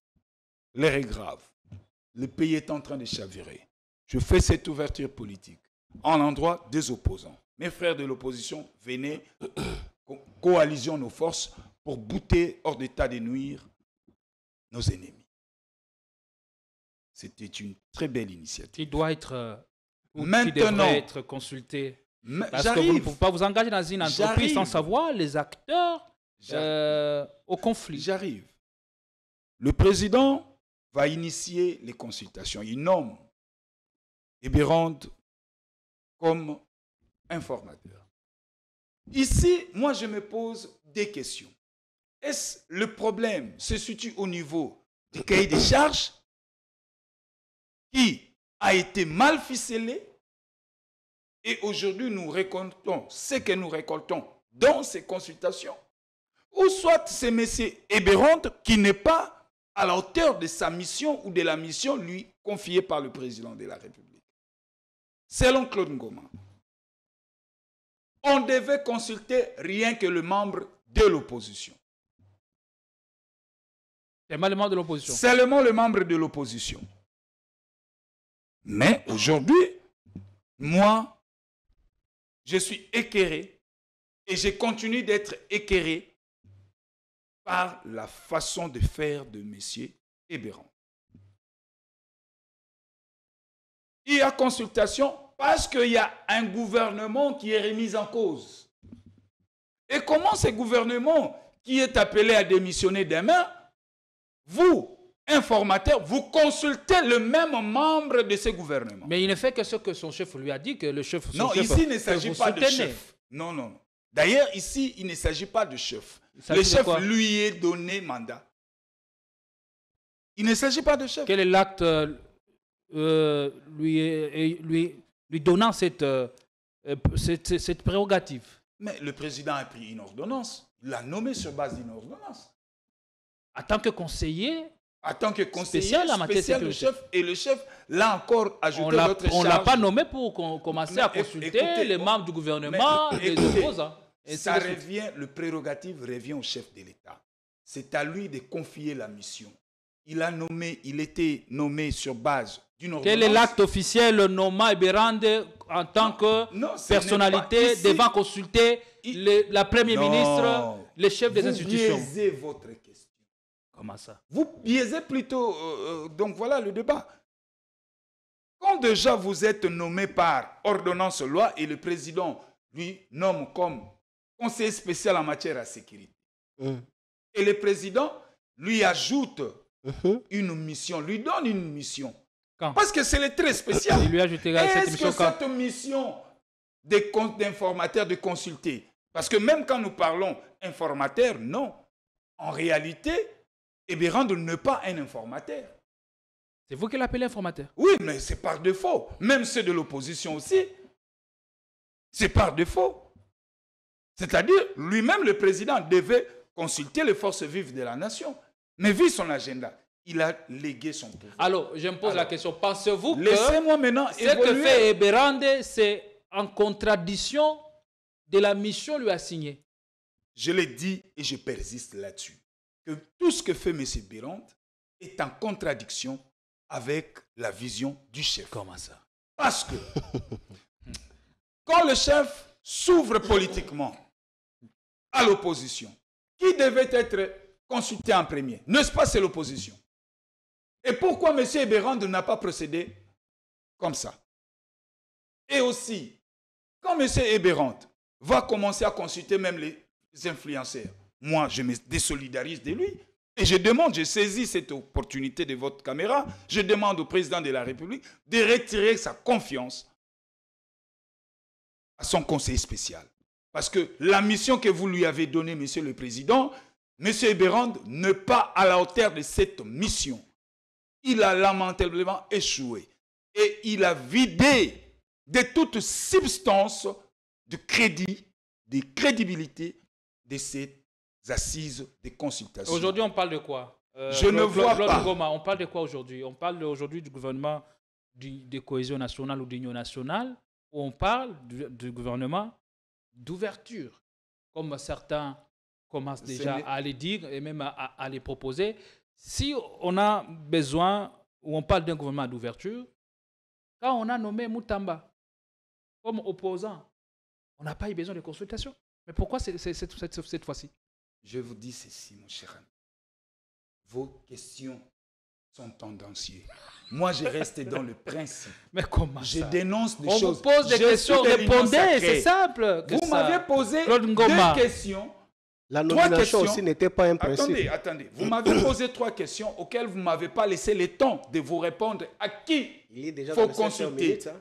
l'heure est grave. Le pays est en train de chavirer. Je fais cette ouverture politique en l'endroit des opposants. Mes frères de l'opposition, venez, coalition nos forces pour bouter hors d'état de nuire nos ennemis. C'était une très belle initiative. Il doit être, maintenant, qui devrait être consulté. Parce que vous ne pouvez pas vous engager dans une entreprise sans savoir les acteurs au conflit. J'arrive. Le président va initier les consultations. Il nomme Ebérand comme informateur. Ici, moi, je me pose des questions. Est-ce le problème se situe au niveau du cahier des charges qui a été mal ficelé et aujourd'hui nous récoltons ce que nous récoltons dans ces consultations, ou soit c'est M. Ebérand qui n'est pas à la hauteur de sa mission ou de la mission lui confiée par le président de la République. Selon Claude Ngoma, on devait consulter rien que le membre de l'opposition. Seulement le membre de l'opposition. Seulement le membre de l'opposition. Mais aujourd'hui, moi, je suis équerré et je continue d'être équerré par la façon de faire de M. Ebérand. Il y a consultation parce qu'il y a un gouvernement qui est remis en cause. Et comment ce gouvernement qui est appelé à démissionner demain, vous, informateur, vous consultez le même membre de ce gouvernement? Mais il ne fait que ce que son chef lui a dit, que le chef... Non, ici, il ne s'agit pas de chef. Non, non, non. D'ailleurs, ici, il ne s'agit pas de chef. Le chef lui est donné mandat. Il ne s'agit pas de chef. Quel est l'acte lui donnant cette prérogative? Mais le président a pris une ordonnance. Il l'a nommé sur base d'une ordonnance. En tant que conseiller, en tant que conseiller spécial du chef, et le chef l'a encore ajouté d'autres charges. On ne l'a pas nommé pour commencer à consulter les membres du gouvernement, les opposants. Ça revient, le prérogative revient au chef de l'État. C'est à lui de confier la mission. Il était nommé sur base d'une ordonnance. Quel est l'acte officiel nommant Ebérand en tant que personnalité devant consulter la Première ministre, les chefs des institutions? Vous biaisez votre question. Comment ça? Vous biaisez plutôt... donc voilà le débat. Quand déjà vous êtes nommé par ordonnance loi et le président lui nomme comme conseiller spécial en matière de sécurité. Et le président lui ajoute une mission, lui donne une mission. Quand? Parce que c'est le très spécial. Il lui ajoutera cette mission quand? Cette mission d'informateur de consulter, parce que même quand nous parlons informateur, non. En réalité, Ebérand n'est pas un informateur. C'est vous qui l'appelez informateur? Oui, mais c'est par défaut. Même ceux de l'opposition aussi. C'est par défaut. C'est-à-dire, lui-même, le président, devait consulter les forces vives de la nation. Mais vu son agenda, il a légué son pouvoir. Alors, je me pose la question. Pensez-vous que laissez-moi maintenant ce que fait Ebérand, c'est en contradiction de la mission lui assignée? Je l'ai dit et je persiste là-dessus. Que tout ce que fait M. Ebérand est en contradiction avec la vision du chef. Comment ça? Parce que quand le chef s'ouvre politiquement à l'opposition, qui devait être consulté en premier? N'est-ce pas, c'est l'opposition? Et pourquoi M. Ebérand n'a pas procédé comme ça? Et aussi, quand M. Ebérand va commencer à consulter même les influenceurs, moi, je me désolidarise de lui. Et je demande, je saisis cette opportunité de votre caméra, je demande au président de la République de retirer sa confiance à son conseiller spécial. Parce que la mission que vous lui avez donnée, monsieur le président, monsieur Ebérand n'est pas à la hauteur de cette mission. Il a lamentablement échoué. Et il a vidé de toute substance de crédit, de crédibilité de cette assises de consultation. Aujourd'hui, on parle de quoi? Je ne vois pas. Goma, on parle de quoi aujourd'hui? On parle aujourd'hui du gouvernement de cohésion nationale ou d'union nationale, ou on parle du gouvernement d'ouverture, comme certains commencent déjà à les dire et même à les proposer. Si on a besoin, ou on parle d'un gouvernement d'ouverture, quand on a nommé Moutamba comme opposant, on n'a pas eu besoin de consultation. Mais pourquoi cette fois-ci? Je vous dis ceci, mon cher ami. Vos questions sont tendancieuses. Moi, je reste dans le principe. Mais comment je dénonce des choses. On vous pose des questions, répondez, c'est simple. Vous m'avez posé deux questions. La nomination aussi n'était pas un principe. Attendez. Vous m'avez posé 3 questions auxquelles vous ne m'avez pas laissé le temps de vous répondre. À qui il faut consulter minutes, hein?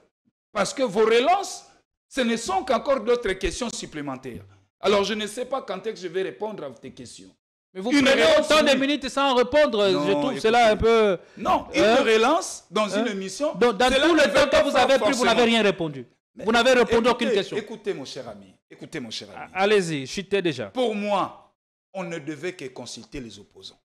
Parce que vos relances, ce ne sont qu'encore d'autres questions supplémentaires. Alors, je ne sais pas quand est-ce que je vais répondre à tes questions. Mais vous prenez autant de minutes sans répondre. Non, je trouve cela un peu... Non, une relance dans une émission... Dans tout le temps que vous avez pris, vous n'avez rien répondu. Vous n'avez répondu à aucune question. Écoutez, mon cher ami. Allez-y, chutez déjà. Pour moi, on ne devait que consulter les opposants.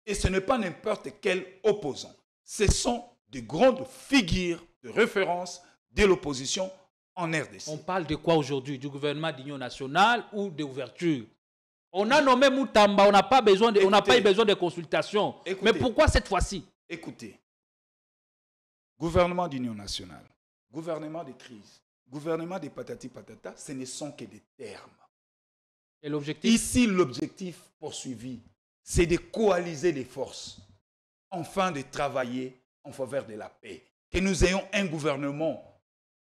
Et ce n'est pas n'importe quel opposant. Ce sont de grandes figures de référence de l'opposition en RDC. On parle de quoi aujourd'hui? Du gouvernement d'union nationale ou d'ouverture? On a nommé Moutamba, on n'a pas eu besoin de consultation. Mais pourquoi cette fois-ci? Écoutez, gouvernement d'union nationale, gouvernement de crise, gouvernement des patati patata, ce ne sont que des termes. Et l'objectif? Ici, l'objectif poursuivi, c'est de coaliser les forces, enfin de travailler en faveur de la paix. Que nous ayons un gouvernement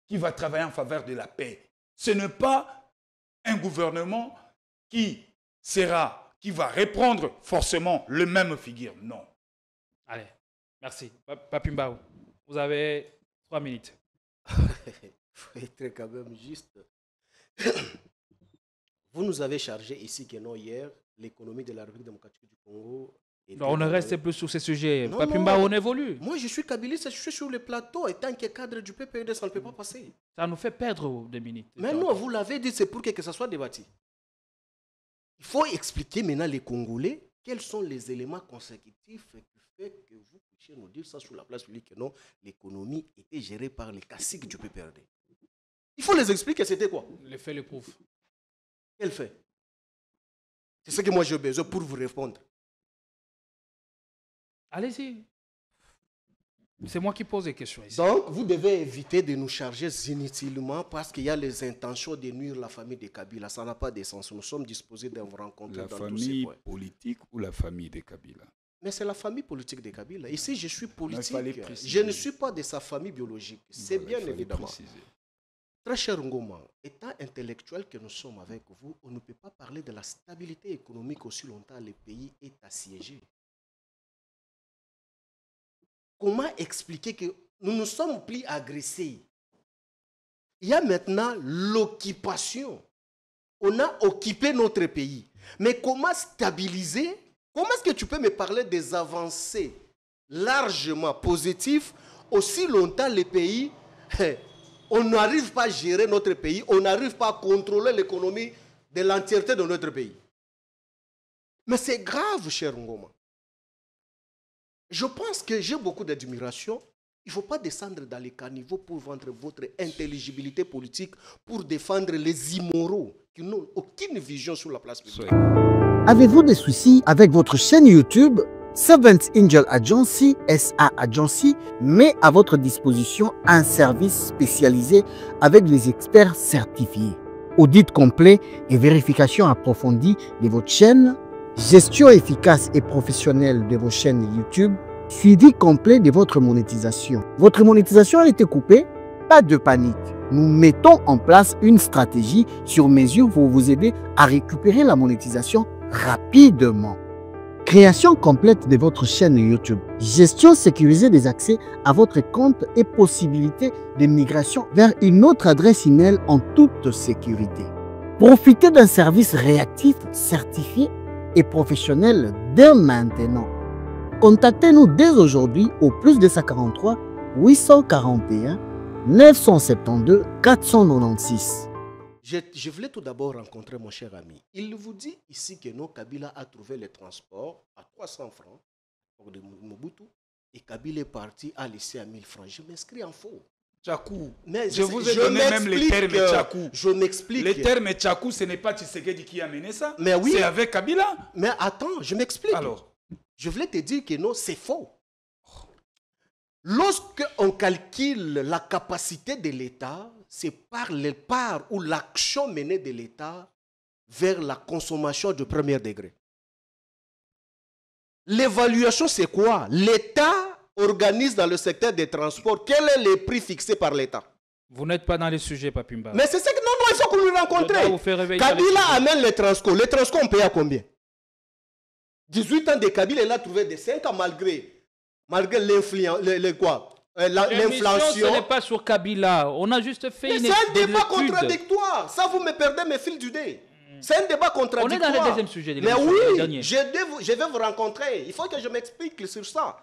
qui va travailler en faveur de la paix. Ce n'est pas un gouvernement qui va reprendre forcément le même figure. Non. Allez, merci. Papi Mbao, vous avez 3 minutes. Il faut être quand même juste. Vous nous avez chargé ici que non, hier, l'économie de la République démocratique du Congo. Non, on ne reste plus sur ces sujets. Non, Papi non. Mbao, on évolue. Moi, je suis kabiliste, je suis sur le plateau. Et tant que cadre du PPRD, ça ne peut pas passer. Ça nous fait perdre 2 minutes. Mais non, vous l'avez dit, c'est pour que ça soit débattu. Il faut expliquer maintenant les Congolais quels sont les éléments consécutifs qui fait que vous puissiez nous dire ça sur la place publique que non, l'économie était gérée par les caciques du PPRD. Il faut les expliquer, c'était quoi? Les faits le prouvent. Quel fait? C'est ce que moi j'ai besoin pour vous répondre. Allez-y. C'est moi qui pose les questions ici. Donc, vous devez éviter de nous charger inutilement parce qu'il y a les intentions de nuire la famille de Kabila. Ça n'a pas de sens. Nous sommes disposés de vous rencontrer La dans tous ces famille points. politique ou la famille de Kabila? Mais c'est la famille politique de Kabila. Ici, je suis politique. préciser. Je ne suis pas de sa famille biologique. C'est Voilà, bien il fallait évidemment. préciser. Très cher Ngoma, étant intellectuel que nous sommes avec vous, on ne peut pas parler de la stabilité économique aussi longtemps le pays est assiégé. Comment expliquer que nous nous sommes plus agressés? Il y a maintenant l'occupation. On a occupé notre pays. Mais comment stabiliser? Comment est-ce que tu peux me parler des avancées largement positives aussi longtemps le pays, on n'arrive pas à gérer notre pays, on n'arrive pas à contrôler l'économie de l'entièreté de notre pays? Mais c'est grave, cher Ngoma. Je pense que j'ai beaucoup d'admiration. Il ne faut pas descendre dans les caniveaux pour vendre votre intelligibilité politique, pour défendre les immoraux qui n'ont aucune vision sur la place publique. Avez-vous des soucis avec votre chaîne YouTube? Servant Angel Agency, SA Agency, met à votre disposition un service spécialisé avec des experts certifiés. Audit complet et vérification approfondie de votre chaîne, gestion efficace et professionnelle de vos chaînes YouTube, suivi complet de votre monétisation. Votre monétisation a été coupée? Pas de panique. Nous mettons en place une stratégie sur mesure pour vous aider à récupérer la monétisation rapidement. Création complète de votre chaîne YouTube, gestion sécurisée des accès à votre compte et possibilité de migration vers une autre adresse email en toute sécurité. Profitez d'un service réactif, certifié et professionnel dès maintenant. Contactez-nous dès aujourd'hui au +243 841 972 496. Je voulais tout d'abord rencontrer mon cher ami. Il vous dit ici que non, Kabila a trouvé le transport à 300 francs pour de Mobutu et Kabila est parti à laisser à 1000 francs. Je m'inscris en faux. Tchakou. Mais je vous ai donné même les termes Tchakou. Je m'explique. Les termes Tchakou, ce n'est pas Tshisekedi qui a mené ça. Mais oui. C'est avec Kabila. Mais attends, je m'explique. Alors, je voulais te dire que non, c'est faux. Lorsque on calcule la capacité de l'État, c'est par les parts ou l'action menée de l'État vers la consommation de premier degré. L'évaluation, c'est quoi? L'État organise dans le secteur des transports. Quel est le prix fixé par l'État? Vous n'êtes pas dans les sujets, Papi Mbao. Mais c'est ça que non, il faut qu'on nous rencontre. Kabila amène les transports. Les transports, on paye à combien? 18 ans de Kabila, il a trouvé des 5 ans malgré l'inflation. Ce n'est pas sur Kabila. On a juste fait une étude. C'est un débat contradictoire. Ça, vous me perdez mes fils du dé. C'est un débat contradictoire. On est dans le deuxième sujet. Mais oui, je vais vous rencontrer. Il faut que je m'explique sur ça.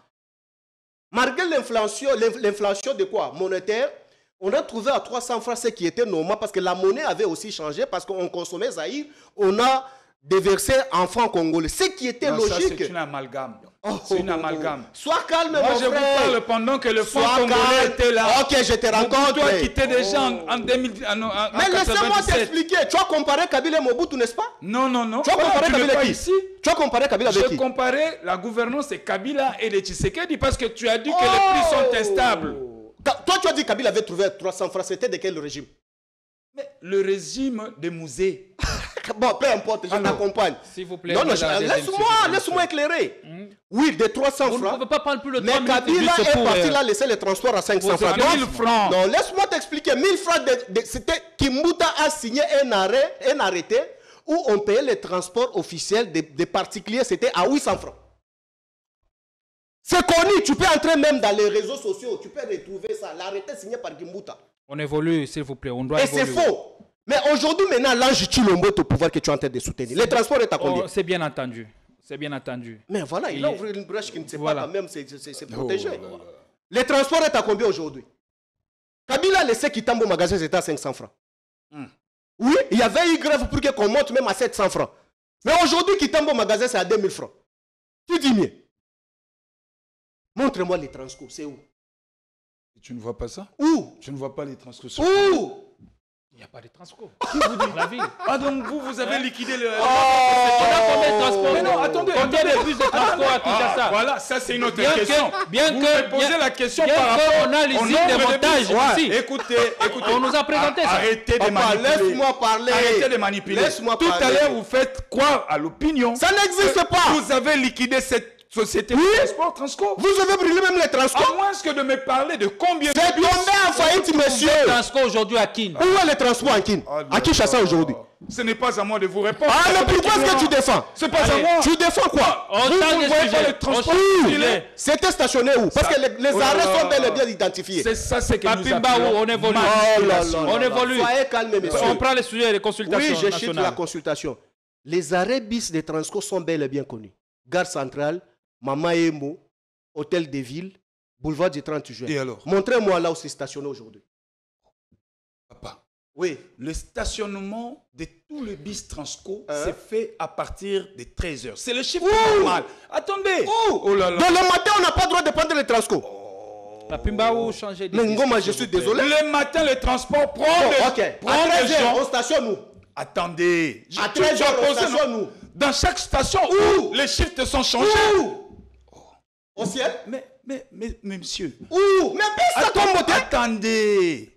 Malgré l'inflation de quoi? Monétaire, on a trouvé à 300 francs ce qui était normal parce que la monnaie avait aussi changé parce qu'on consommait Zaïre. On a déversé en francs congolais. Ce qui était logique. C'est une amalgame. C'est une amalgame. Sois calme, moi, mon frère. Je vous parle pendant que le franc congolais était là. Ok, je te rencontre. Toi qui étais déjà en 2000. Mais laissez-moi t'expliquer. Tu as comparé Kabila et Mobutu, n'est-ce pas? Non, non, non. Tu as comparé Kabila avec qui ici? Tu as comparé Kabila avec qui? J'ai comparé la gouvernance de Kabila et de Tshisekedi parce que tu as dit que les prix sont instables. Toi, tu as dit que Kabila avait trouvé 300 francs. C'était de quel régime? Mais le régime des musées. Bon, peu importe, je t'accompagne. S'il vous plaît. Non, laisse-moi éclairer. Oui, des 300 Vous francs. ne pouvez pas prendre plus le 3 Mais minutes. Kabila est parti là laisser les transports à 500 francs. 1000 francs. Non, laisse-moi t'expliquer. 1000 francs, c'était Kimbuta a signé un arrêté où on payait les transports officiels des particuliers. C'était à 800 francs. C'est connu. Tu peux entrer même dans les réseaux sociaux. Tu peux retrouver ça. L'arrêté signé par Kimbuta. On évolue, s'il vous plaît. On doit évoluer. Et c'est faux. Mais aujourd'hui, maintenant, l'ange Chilombo est au pouvoir que tu es en train de soutenir. Les transports est à combien? C'est bien entendu. C'est bien entendu. Mais voilà, il a ouvert une brèche qui ne sait pas quand même, c'est protégé. Oh, les transports est à combien aujourd'hui? Kabila laissait Kitambo magasin, c'était à 500 francs. Oui, il y avait eu grève pour qu'on monte même à 700 francs. Mais aujourd'hui, Kitambo magasin, c'est à 2000 francs. Tu dis mieux. Montre-moi les transports, c'est où? Tu ne vois pas ça? Où? Tu ne vois pas les transports? Où? Il n'y a pas de transport. Qui vous dit la ville? Ah, donc vous avez liquidé le... On a combien de transports? Mais non, attendez. Combien de bus de transport à Kinshasa? Voilà, ça c'est une autre Bien question. Vous me posez la question bien par rapport on a l'usine de montage ici. Écoutez. On nous a présenté ça. Arrêtez de manipuler. Laisse-moi parler. Arrêtez de manipuler. Laisse-moi Tout à parler. l'heure, vous faites croire à l'opinion. Ça n'existe pas. Vous avez liquidé cette société de transport, Transco. Vous avez brûlé même les transports. À moins que de me parler de combien C'est de bus. tombé en faillite, monsieur. Le transport aujourd'hui à Kin. Où est le transport en Kin? À Kinshasa aujourd'hui. Ce n'est pas à moi de vous répondre. Ah, mais pourquoi est-ce que tu défends? C'est pas à Allez. moi. Tu défends quoi? On Vous change ne de voyez pas sujet. le transport On change de il est- sujet. C'était stationné où? Parce que les arrêts sont bel et bien identifiés. C'est ça, c'est que nous Papimba, appelons on évolue. Oh là là On là là. évolue. Soyez calme, monsieur. On prend les sujets des consultations Oui, je chute nationales. la consultation. Les arrêts bis des Transco sont bel et bien connus. Gare centrale, Mama Emo, Hôtel des Villes, boulevard du 30 juin. Et alors? Montrez-moi là où c'est stationné aujourd'hui. Papa, Oui. le stationnement de tous les bis Transco c'est fait à partir de 13h. C'est le chiffre normal. Attendez. Où? Oh là là. Dans le matin, on n'a pas le droit de prendre les Transco. Papimba, ou changer de Mais Ngoma, je suis désolé. Le matin, le transport prend Bon, des, ok. prend À des 13h, gens. on stationne où? Attendez. À Tu 13h, as on posé- stationne où? Dans chaque station où les shifts sont changés. Où? Au ciel? Mais monsieur. Où? Mais baisse ça ton moteur. Attendez.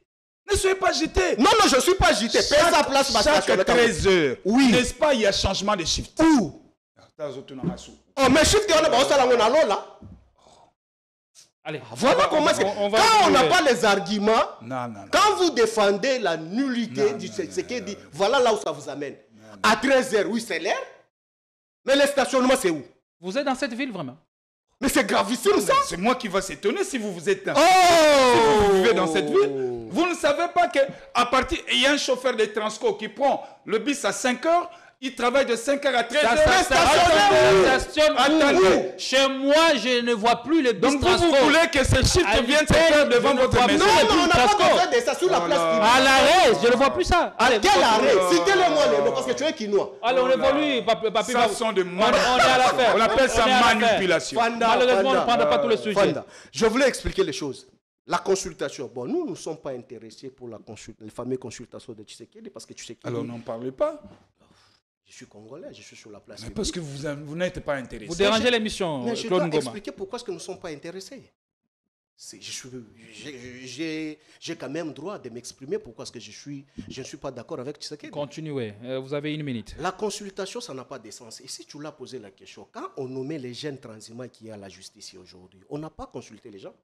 Ne soyez pas jeté. Non, je ne suis pas jeté. Paye sa place, ma Chaque station. 13h. Oui. N'est-ce pas, il y a changement de shift. Où? Oh, mais shift, on a ça là, on a l'eau là. Allez. Voilà comment c'est. va Quand on n'a évoluer. pas les arguments, Non. quand vous défendez la nullité du ce qui dit, voilà là où ça vous amène. À 13h, oui, c'est l'air. Mais le stationnement, c'est où? Vous êtes dans cette ville vraiment? Mais c'est gravissime ça. C'est moi qui va s'étonner si vous êtes Oh! vous vivez dans cette ville. Vous ne savez pas qu'à partir... Il y a un chauffeur de Transco qui prend le bus à 5h, il travaille de 5h à 13h. Attendez. Chez moi, je ne vois plus les bus Donc vous transport. voulez que ce shift vienne se faire devant votre maison? Non, on n'a pas besoin de ça sur la place publique. À l'arrêt, je ne vois plus ça. À Allez, quel arrêt? Citez-le-moi les noms, parce que tu es quinois. allez, on évolue, papi. Ça sont de On est à l'affaire. On appelle ça On est à l'affaire. manipulation. Malheureusement, on ne prend pas tous les sujets. Fanda, je voulais expliquer les choses. La consultation. Bon, nous ne sommes pas intéressés pour les fameuses consultations de Tshisekedi parce que Tshisekedi. Alors n'en parlez pas. Je suis congolais, je suis sur la place. Mais parce que vous n'êtes pas intéressé. Vous dérangez l'émission, Mais je Claude dois Ngoma. expliquer pourquoi est-ce que nous ne sommes pas intéressés. J'ai quand même droit de m'exprimer pourquoi est-ce que je ne suis pas d'accord avec Tshisekedi. Continuez, vous avez une minute. La consultation, ça n'a pas de sens. Et si tu l'as posé la question, quand on nommait les jeunes transhumants qui y a à la justice aujourd'hui, on n'a pas consulté les gens.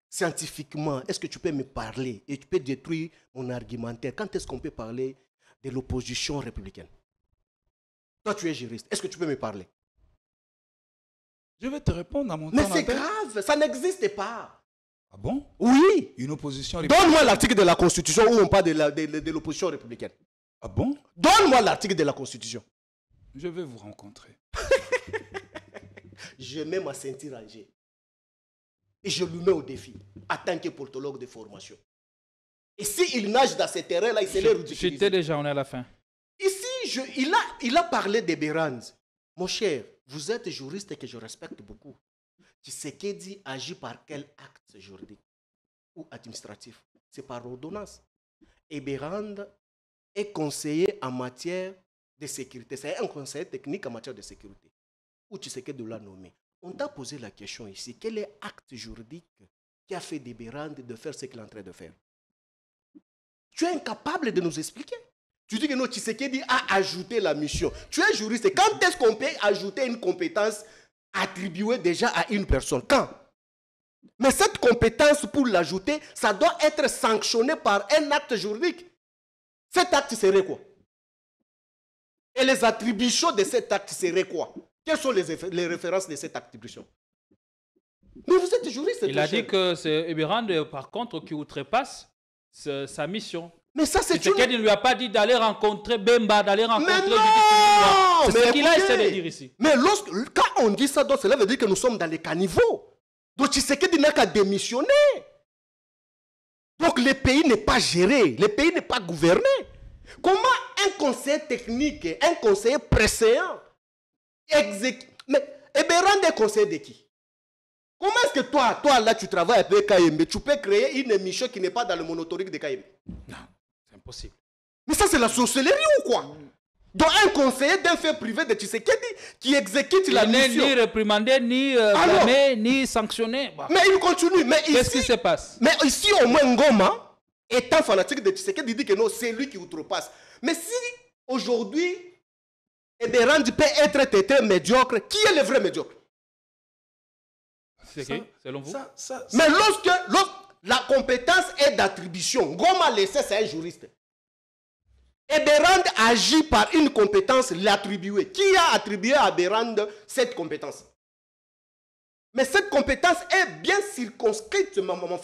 Scientifiquement, est-ce que tu peux me parler et tu peux détruire mon argumentaire? Quand est-ce qu'on peut parler de l'opposition républicaine? Toi, tu es juriste. Est-ce que tu peux me parler? Je vais te répondre à mon Mais temps c'est d'antenne. grave, ça n'existe pas. Ah bon? Oui. Une opposition... Donne-moi l'article de la Constitution où on parle de l'opposition républicaine. Ah bon? Donne-moi l'article de la Constitution. Je vais vous rencontrer. Je mets ma ceinture en G. Et je lui mets au défi, en tant que politologue de formation. Et s'il nage dans ces terrains-là, il se les ridiculise. J'étais déjà, on est à la fin. Ici, il a parlé des Bérans. Mon cher, vous êtes juriste et que je respecte beaucoup. Tshisekedi agit par quel acte juridique ou administratif? C'est par ordonnance. Et Bérand est conseiller en matière de sécurité. C'est un conseiller technique en matière de sécurité. Ou Tshisekedi l'a nommé. On t'a posé la question ici. Quel est l'acte juridique qui a fait d'Eberhard de faire ce qu'il est en train de faire? Tu es incapable de nous expliquer. Tu dis que non, Tshisekedi a ajouté la mission. Tu es juriste. Quand est-ce qu'on peut ajouter une compétence attribuée déjà à une personne? Quand? Mais cette compétence, pour l'ajouter, ça doit être sanctionné par un acte juridique. Cet acte serait quoi? Et les attributions de cet acte seraient quoi? Quelles sont les références de cette attribution? Mais vous êtes juriste. Il a dit que c'est Eberhard, par contre, qui outrepasse sa mission. Mais ça, c'est une... Il ne lui a pas dit d'aller rencontrer Bemba, d'aller rencontrer... Mais c'est ce qu'il a essayé de dire ici. Mais quand on dit ça, donc, cela veut dire que nous sommes dans les caniveaux. Donc Tshisekedi n'a qu'à démissionner. Donc le pays n'est pas géré, le pays n'est pas gouverné. Comment un conseiller technique, un conseiller précédent, mais Eberhard est conseiller de qui? Comment est-ce que toi là, tu travailles avec KMB, tu peux créer une émission qui n'est pas dans le monotorique de KMB? Non, c'est impossible. Mais ça, c'est la sorcellerie ou quoi? Donc un conseiller d'un fait privé de Tshisekedi qui exécute la mission. Ni réprimandé, ni blâmé, ni sanctionné. Bah. Mais il continue. Qu'est-ce qui se passe? Mais ici, au moins, Ngoma, étant fanatique de Tshisekedi, il dit que non, c'est lui qui outrepasse. Mais si aujourd'hui, Eberhard peut être traité médiocre, qui est le vrai médiocre? C'est qui, selon vous? Mais lorsque la compétence est d'attribution, Ngoma laissé, c'est un juriste. Eberhard agit par une compétence l'attribuer. Qui a attribué à Eberhard cette compétence? Mais cette compétence est bien circonscrite, mon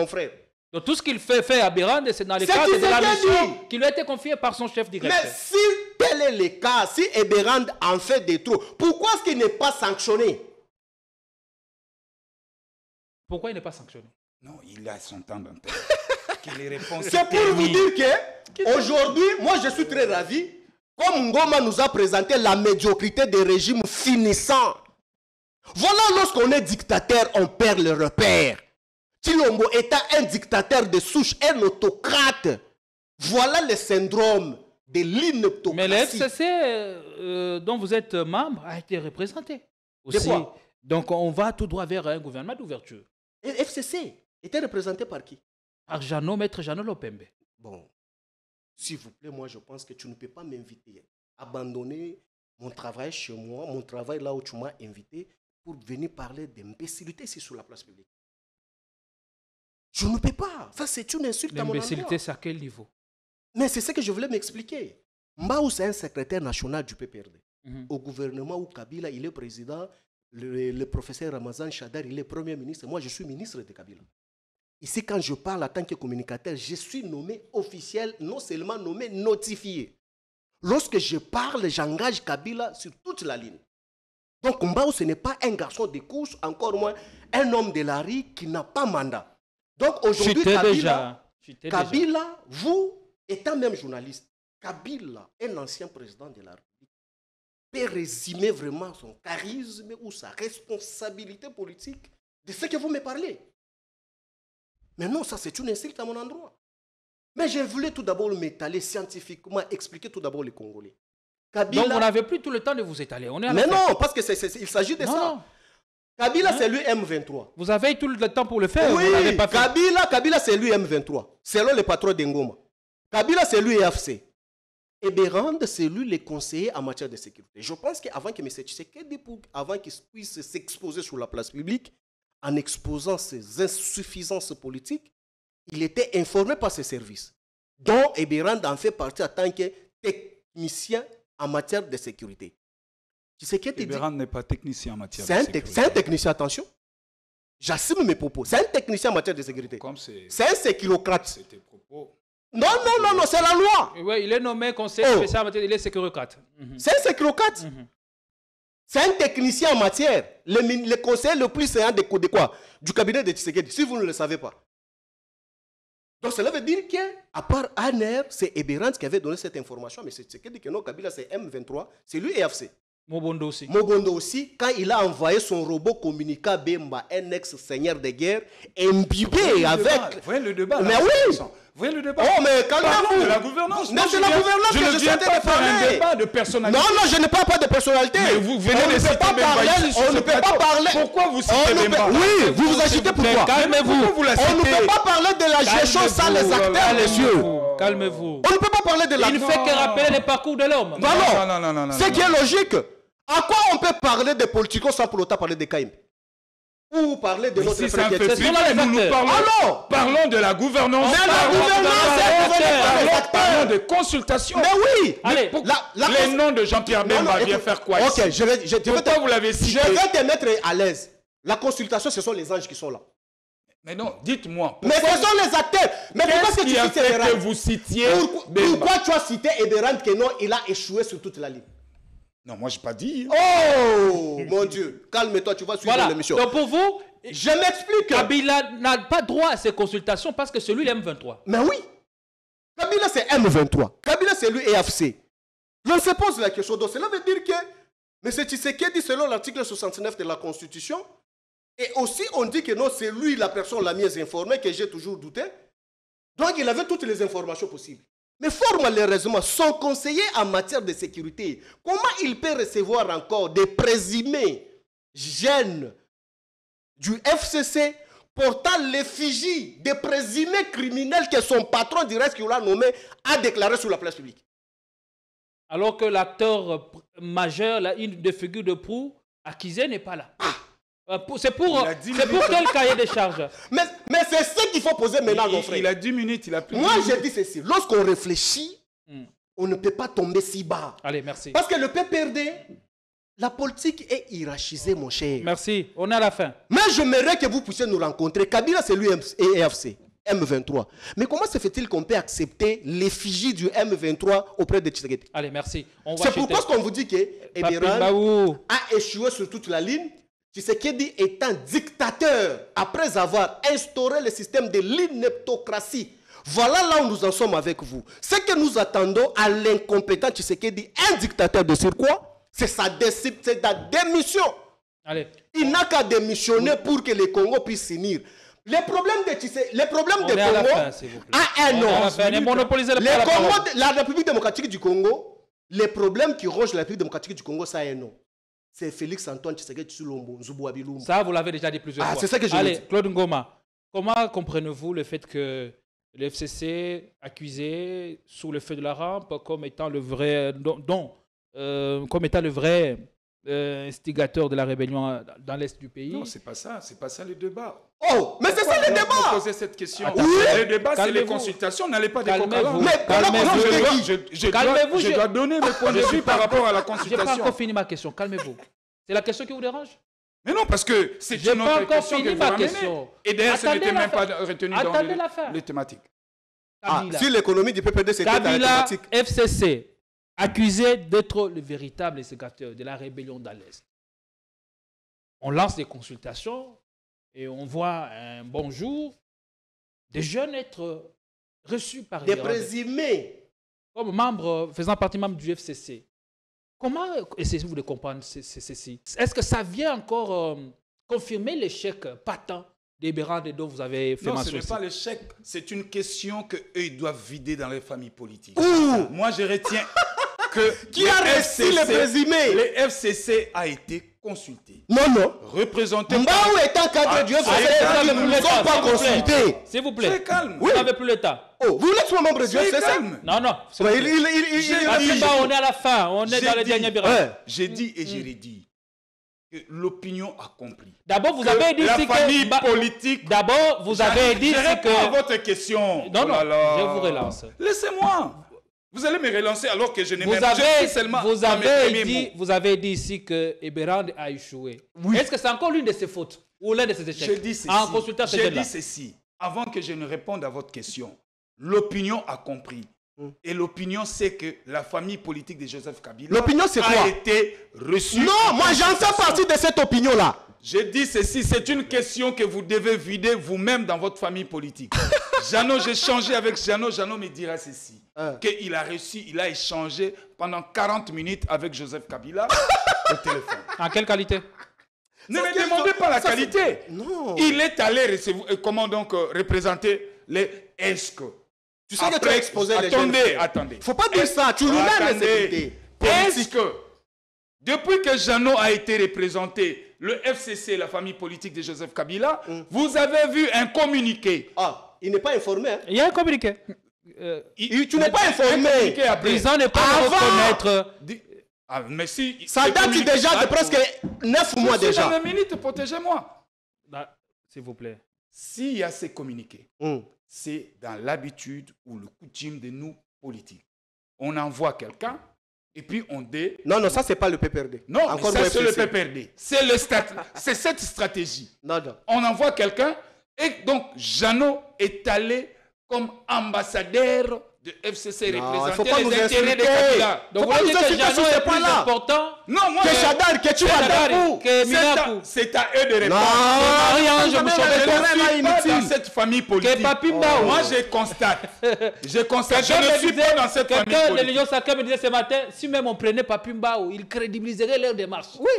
frère. Donc tout ce qu'il fait à Eberhard, c'est dans le cadre de la mission qui lui a été confiée par son chef directeur. Mais si tel est le cas, si Eberhard en fait des trop, pourquoi est-ce qu'il n'est pas sanctionné? Pourquoi il n'est pas sanctionné? Non, il a son temps d'antenne. C'est pour vous dire que aujourd'hui, moi je suis très ravi, comme Ngoma nous a présenté la médiocrité des régimes finissants. Voilà, lorsqu'on est dictateur, on perd le repère. Tshilombo étant un dictateur de souche, un autocrate. Voilà le syndrome de l'ineptocratie. Mais le FCC dont vous êtes membre a été représenté aussi. De quoi? Donc on va tout droit vers un gouvernement d'ouverture. Et FCC était représenté par qui? Par Jeannot, maître Jeannot Lopembe. Bon, s'il vous plaît, moi je pense que tu ne peux pas m'inviter à abandonner mon travail chez moi, mon travail là où tu m'as invité pour venir parler d'imbécilité ici sur la place publique. Je ne peux pas. Ça, c'est une insulte à mon endroit. L'imbécilité, c'est à quel niveau? Mais c'est ce que je voulais m'expliquer. Mbaou, c'est un secrétaire national du PPRD. Au gouvernement où Kabila, il est président, le professeur Ramazan Chadar, il est premier ministre. Moi, je suis ministre de Kabila. Ici, quand je parle en tant que communicateur, je suis nommé officiel, non seulement nommé, notifié. Lorsque je parle, j'engage Kabila sur toute la ligne. Donc, Mbaou, ce n'est pas un garçon de course, encore moins un homme de la rue qui n'a pas mandat. Donc, aujourd'hui, Kabila, vous, étant même journaliste, Kabila, un ancien président de la République, peut résumer vraiment son charisme ou sa responsabilité politique de ce que vous me parlez. Mais non, ça c'est une insulte à mon endroit. Mais je voulais tout d'abord m'étaler scientifiquement, expliquer tout d'abord les Congolais. Kabila... Donc vous n'avez plus tout le temps de vous étaler. On est à mais non, parce qu'il s'agit de ça. Kabila, c'est lui M23. Vous avez tout le temps pour le faire. Oui, vous n'avez pas fait. Kabila c'est lui M23. Selon le patron d'Engoma. Kabila, c'est lui EFC. Eberhard, c'est lui le conseiller en matière de sécurité. Je pense qu'avant que M. Tshisekedi, avant qu'il puisse s'exposer sur la place publique, en exposant ses insuffisances politiques, il était informé par ses services, dont Eberhard en fait partie en tant que technicien en matière de sécurité. Eberhard n'est pas technicien en matière de sécurité. C'est un technicien, attention. J'assume mes propos. C'est un technicien en matière de sécurité. C'est un sécurocrate. C'est tes propos. Non, c'est la loi. Oui, il est nommé conseiller spécial en matière, il est sécurocrate. C'est un sécurocrate. C'est un technicien en matière. Le conseiller le plus séant de quoi? Du cabinet de Tshisekedi, si vous ne le savez pas. Donc cela veut dire qu'à part ANR, c'est Eberhard qui avait donné cette information, mais c'est Tshisekedi que non, Kabila c'est M23, c'est lui EFC. Mobondo aussi. Mobondo aussi, quand il a envoyé son robot communicant Bemba, un ex-seigneur de guerre, imbibé avec... Vous voyez le débat mais là, oui. voyez le débat. Oh, mais Parlons calmez-vous. de la gouvernance. Mais c'est la gouvernance que je suis en train de faire un parler. débat de personnalité. Non, non, je n'ai pas de personnalité. Mais vous venez On de ne citer peut pas Bemba parler. ici sur On ce ne peut pas plateau. parler. Pourquoi vous On citez ne peut- Bemba? Oui, vous vous agitez pourquoi? Calmez-vous. Vous la On ne citez. peut pas parler de la gestion sans les acteurs, messieurs. Calmez-vous. On ne peut pas parler de la... Il ne fait que rappeler le parcours de l'homme. Non. Ce qui est logique. À quoi on peut parler des politiques sans pour autant parler des CAIM? Ou parler de notre Si ça fait frère. flipper, nous parlons de la gouvernance. Mais la gouvernance, Parlons de consultation. Mais oui. Allez, Les noms de Jean-Pierre Bemba viennent faire quoi ici? Ok, Pourquoi vous l'avez cité? Je vais te mettre à l'aise. La consultation, ce sont les anges qui sont là. Mais non, dites-moi. Mais ce sont les acteurs. Mais pourquoi est-ce que tu cites que Eberhard? vous citiez Pourquoi tu as cité Eberhard que non, il a échoué sur toute la ligne? Non, moi je n'ai pas dit. Oh, mon Dieu. Calme-toi, tu vas suivre l'émission. Donc pour vous, je m'explique. Kabila n'a pas droit à ces consultations parce que c'est lui l'M23. Mais oui. Kabila, c'est M23. Kabila, c'est lui EFC. On se pose la question. Donc, cela veut dire que M. Tshisekedi, selon l'article 69 de la Constitution, et aussi on dit que non, c'est lui la personne la mieux informée, que j'ai toujours douté. Donc, il avait toutes les informations possibles. Mais fort malheureusement, son conseiller en matière de sécurité, comment il peut recevoir encore des présumés jeunes du FCC portant l'effigie des présumés criminels que son patron direct qui l'a nommé a déclaré sur la place publique? Alors que l'acteur majeur, une des figures de proue, accusé, n'est pas là. C'est pour quel cahier de charges? Mais c'est ce qu'il faut poser maintenant, mon frère. Il a 10 minutes, il a plus. Moi, je dis ceci. Lorsqu'on réfléchit, on ne peut pas tomber si bas. Allez, merci. Parce que le PPRD, la politique est hiérarchisée, mon cher. Merci. On est à la fin. Mais j'aimerais que vous puissiez nous rencontrer. Kabila, c'est lui EFC, M23. Mais comment se fait-il qu'on peut accepter l'effigie du M23 auprès de Tshisekedi? Allez, merci. C'est pourquoi qu'on vous dit que Eberhard a échoué sur toute la ligne. Tshisekedi est un dictateur après avoir instauré le système de l'ineptocratie. Voilà là où nous en sommes avec vous. Ce que nous attendons à l'incompétent Tshisekedi, un dictateur de sur quoi? C'est sa démission. Allez. Il n'a qu'à démissionner pour que le Congo puisse s'unir. Les problèmes de Tshisekedi, les problèmes de Congo a un nom. La République démocratique du Congo, les problèmes qui rongent la République démocratique du Congo, ça a un nom. C'est Félix Antoine Tshisekedi Tshilombo, Nzoubo Bilumbu. Ça, vous l'avez déjà dit plusieurs fois. C'est ça que je Allez, dis. Claude Ngoma, comment comprenez-vous le fait que le FCC accusé sous le feu de la rampe comme étant le vrai, comme étant le vrai instigateur de la rébellion dans l'est du pays? Non, c'est pas ça le débat. Oh, mais c'est ça le débat. Vous posez cette question. Oui. Le débat, c'est les consultations, n'allez pas Calmez-vous. Mais calmez-vous. Je dois donner mes points de vue par rapport à la Je n'ai consultation. pas encore fini ma question. Calmez-vous. C'est la question qui vous dérange? Mais non, parce que c'est J'ai une pas autre encore question que fini vous ma ramenez. question. Et d'ailleurs, ce Attendez n'était la même fin. pas retenu Attendez la dans fin. les thématiques. Kabila. Si l'économie du PPD c'était la Kabila, thématique. FCC, accusé d'être le véritable instigateur de la rébellion dans l'Est. On lance des consultations et on voit un bonjour des jeunes être reçus par Des présumés. comme membres, faisant partie membre du FCC. Comment essayez-vous de comprendre ceci? Est-ce que ça vient encore confirmer l'échec patent des Bérard dont vous avez fait Non, mention? ce n'est pas l'échec, c'est une question qu'eux, ils doivent vider dans les familles politiques. Ouh. Moi, je retiens que Qui a reçu les présumés? le FCC a été consulté. Non. Représenté Mbaou étant cadre du FCC, ils ne nous ont pas consultés. S'il vous plaît. C'est calme. Vous n'avez plus le temps. Oh, vous n'êtes pas membre du C'est FCC? calme. Non. Ouais, On est à la fin. On est dans les derniers Bérard. J'ai dit et je redis que l'opinion a compris. D'abord, vous avez dit la ici famille que... politique... D'abord, vous avez dit Je ici réponds à que... votre question. Non, Oh là là. je vous relance. Laissez-moi. Vous allez me relancer alors que je n'ai Vous même pas avez, seulement vous, à mes avez premiers dit, mots. vous avez dit ici que Eberhard a échoué. Oui. Est-ce que c'est encore l'une de ses fautes ou l'un de ses échecs? Je dis ceci. En consultant ces Je jeunes-là. dis ceci. Avant que je ne réponde à votre question, l'opinion a compris. Et l'opinion, c'est que la famille politique de Joseph Kabila L'opinion, c'est quoi? a été reçue. Non, moi j'en fais partie de cette opinion-là. Je dis ceci, c'est une question que vous devez vider vous-même dans votre famille politique. Jeannot, j'ai changé avec Jeannot. Jeannot me dira ceci. Qu'il a reçu, il a échangé pendant 40 minutes avec Joseph Kabila au téléphone. En quelle qualité? Ne me demandez pas la qualité. Non. Il est allé représenter les ESC. Tu sais que tu as exposé les jeunes. Attendez. Il ne faut pas dire ça. Tu nous mets l'insécurité. Est-ce que, depuis que Jeannot a été représenté, le FCC, la famille politique de Joseph Kabila, vous avez vu un communiqué? Ah, il n'est pas informé. Hein? Il y a un communiqué. Tu n'es pas informé. Le président n'est pas reconnaître. Mais si, ça date déjà de presque 9 mois déjà. Dans les minutes, protégez-moi. S'il vous plaît. S'il y a ces communiqués, c'est dans l'habitude ou le coutume de nous politiques. On envoie quelqu'un et puis on dit... Non, ça, c'est pas le PPRD. Non, encore ça, c'est le PPRD. C'est cette stratégie. Non. On envoie quelqu'un et donc Jeannot est allé comme ambassadeur de FCC représenter les intérêts de Kabila. Donc vous dites que Jeannot est plus important non, moi, que Chadar, que tu que Minakou. C'est à eux de répondre. Non, je ne suis pas dans cette famille politique. Moi, je constate. Je ne suis pas dans cette famille politique. Quelqu'un de l'Union Sacrée me disait ce matin, si même on prenait Papi Mbao, il crédibiliserait leur démarche. Oui.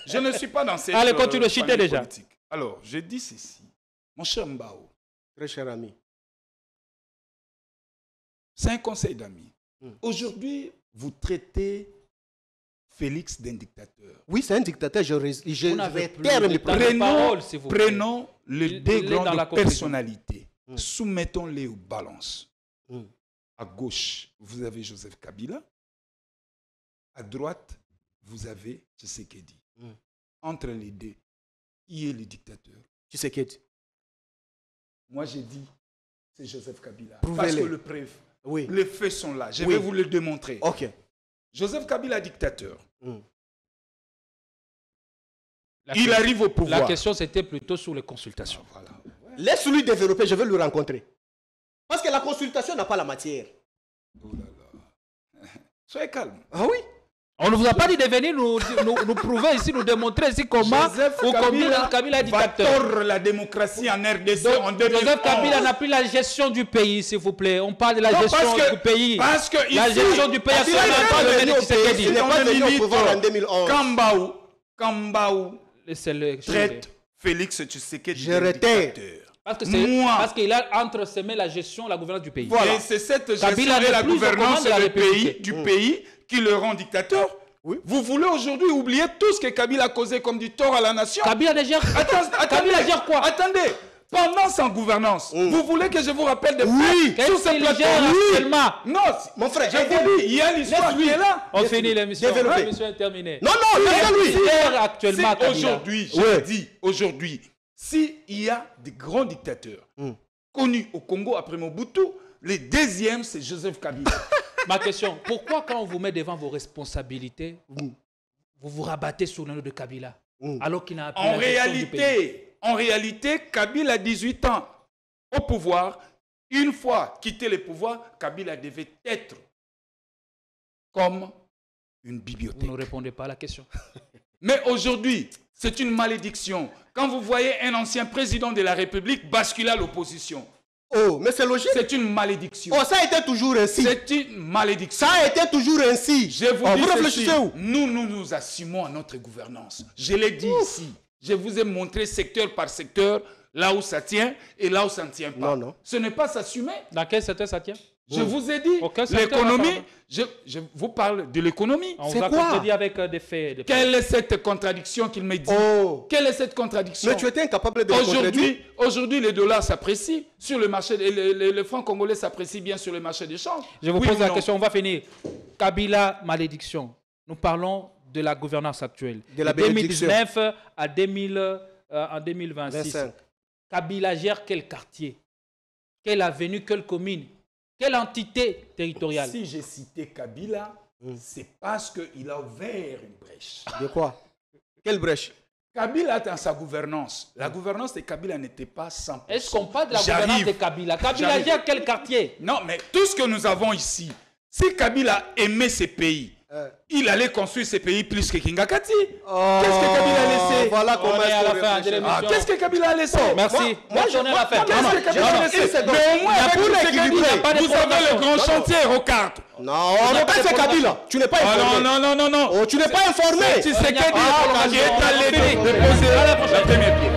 Je ne suis pas dans cette famille politique. Allez, continue, chiter déjà. Alors, je dis ceci. Mon cher Mbao. Très cher ami. C'est un conseil d'amis. Aujourd'hui, vous traitez Félix d'un dictateur. Oui, c'est un dictateur. Je vais prenons les deux grandes personnalités. Soumettons-les aux balances. À gauche, vous avez Joseph Kabila. À droite, vous avez Tshisekedi. Entre les deux, qui est le dictateur? Tshisekedi. Moi, j'ai dit, c'est Joseph Kabila. Parce que le preuve. Oui. Les faits sont là. Je vais vous le démontrer. Ok. Joseph Kabila, dictateur. Il arrive au pouvoir. La question, c'était plutôt sur les consultations. Voilà. Laisse-lui développer, je vais le rencontrer. Parce que la consultation n'a pas la matière. Oh là là. Soyez calme. Ah oui? On ne vous a pas dit de venir nous prouver ici, nous démontrer ici comment Kabila est dictateur. Va tordre la démocratie en RDC donc, en 2011. Joseph Kabila n'a plus la gestion du pays, s'il vous plaît. On parle de la gestion du pays. Parce que la gestion du pays a il n'est pas venu au pouvoir en 2011. Kambaou traite Félix Tshisekedi de dictateur. Parce qu'il a entresemé la gestion, la gouvernance du pays. Voilà. Et c'est cette gestion et la gouvernance du pays qui le rend dictateur. Oui. Vous voulez aujourd'hui oublier tout ce que Kabila a causé comme du tort à la nation? Kabila gère quoi? Attendez. Pendant sa gouvernance, vous voulez que je vous rappelle des faits sur ce plateau? Non, mon frère, je vous dis, il y a l'histoire qui est là. On finit l'émission. L'émission est terminée. Non, actuellement aujourd'hui, s'il y a des grands dictateurs connus au Congo après Mobutu, le deuxième, c'est Joseph Kabila. Ma question, pourquoi quand on vous met devant vos responsabilités, vous vous rabattez sur le nom de Kabila alors qu'il n'a pas la gestion du pays? En réalité, Kabila a 18 ans au pouvoir. Une fois quitté le pouvoir, Kabila devait être comme une bibliothèque. Vous ne répondez pas à la question. Mais aujourd'hui, c'est une malédiction. Quand vous voyez un ancien président de la République basculer à l'opposition, oh, mais c'est logique. C'est une malédiction. Oh, ça a été toujours ainsi. C'est une malédiction. Ça a été toujours ainsi. Je vous dis vous réfléchissez où? Nous assumons à notre gouvernance. Je l'ai dit ici. Je vous ai montré secteur par secteur, là où ça tient et là où ça ne tient pas. Non. Ce n'est pas s'assumer. Dans quel secteur ça tient? Je vous ai dit, l'économie, je vous parle de l'économie. C'est quoi? Avec des faits. Quelle est cette contradiction qu'il me dit? Quelle est cette contradiction? Mais tu étais incapable de le contredire. Aujourd'hui, le dollar s'apprécie sur le marché, le franc congolais s'apprécie bien sur le marché des changes. Je vous pose la question, on va finir. Kabila, malédiction. Nous parlons de la gouvernance actuelle. De la 2019 à 2026. 25. Kabila gère quel quartier? Quelle avenue? Quelle commune? Quelle entité territoriale? Si j'ai cité Kabila, c'est parce qu'il a ouvert une brèche. De quoi? Quelle brèche? Kabila dans sa gouvernance. La gouvernance de Kabila n'était pas 100%. Est-ce qu'on parle de la gouvernance de Kabila? Kabila gère quel quartier? Non, mais tout ce que nous avons ici, si Kabila aimait ces pays, il allait construire ces pays plus que Kingakati. Qu'est-ce que Kabila a laissé? Voilà comment est à la fin de l'émission. Qu'est-ce que Kabila a laissé? Merci. Moi, j'en ai la fin. Qu'est-ce que Kabila a laissé? Mais au moins, vous avez le grand chantier aux cartes. Non, c'est Kabila. Tu n'es pas informé. Non. Tu n'es pas informé. Tu sais qui est allé déposer la première pierre.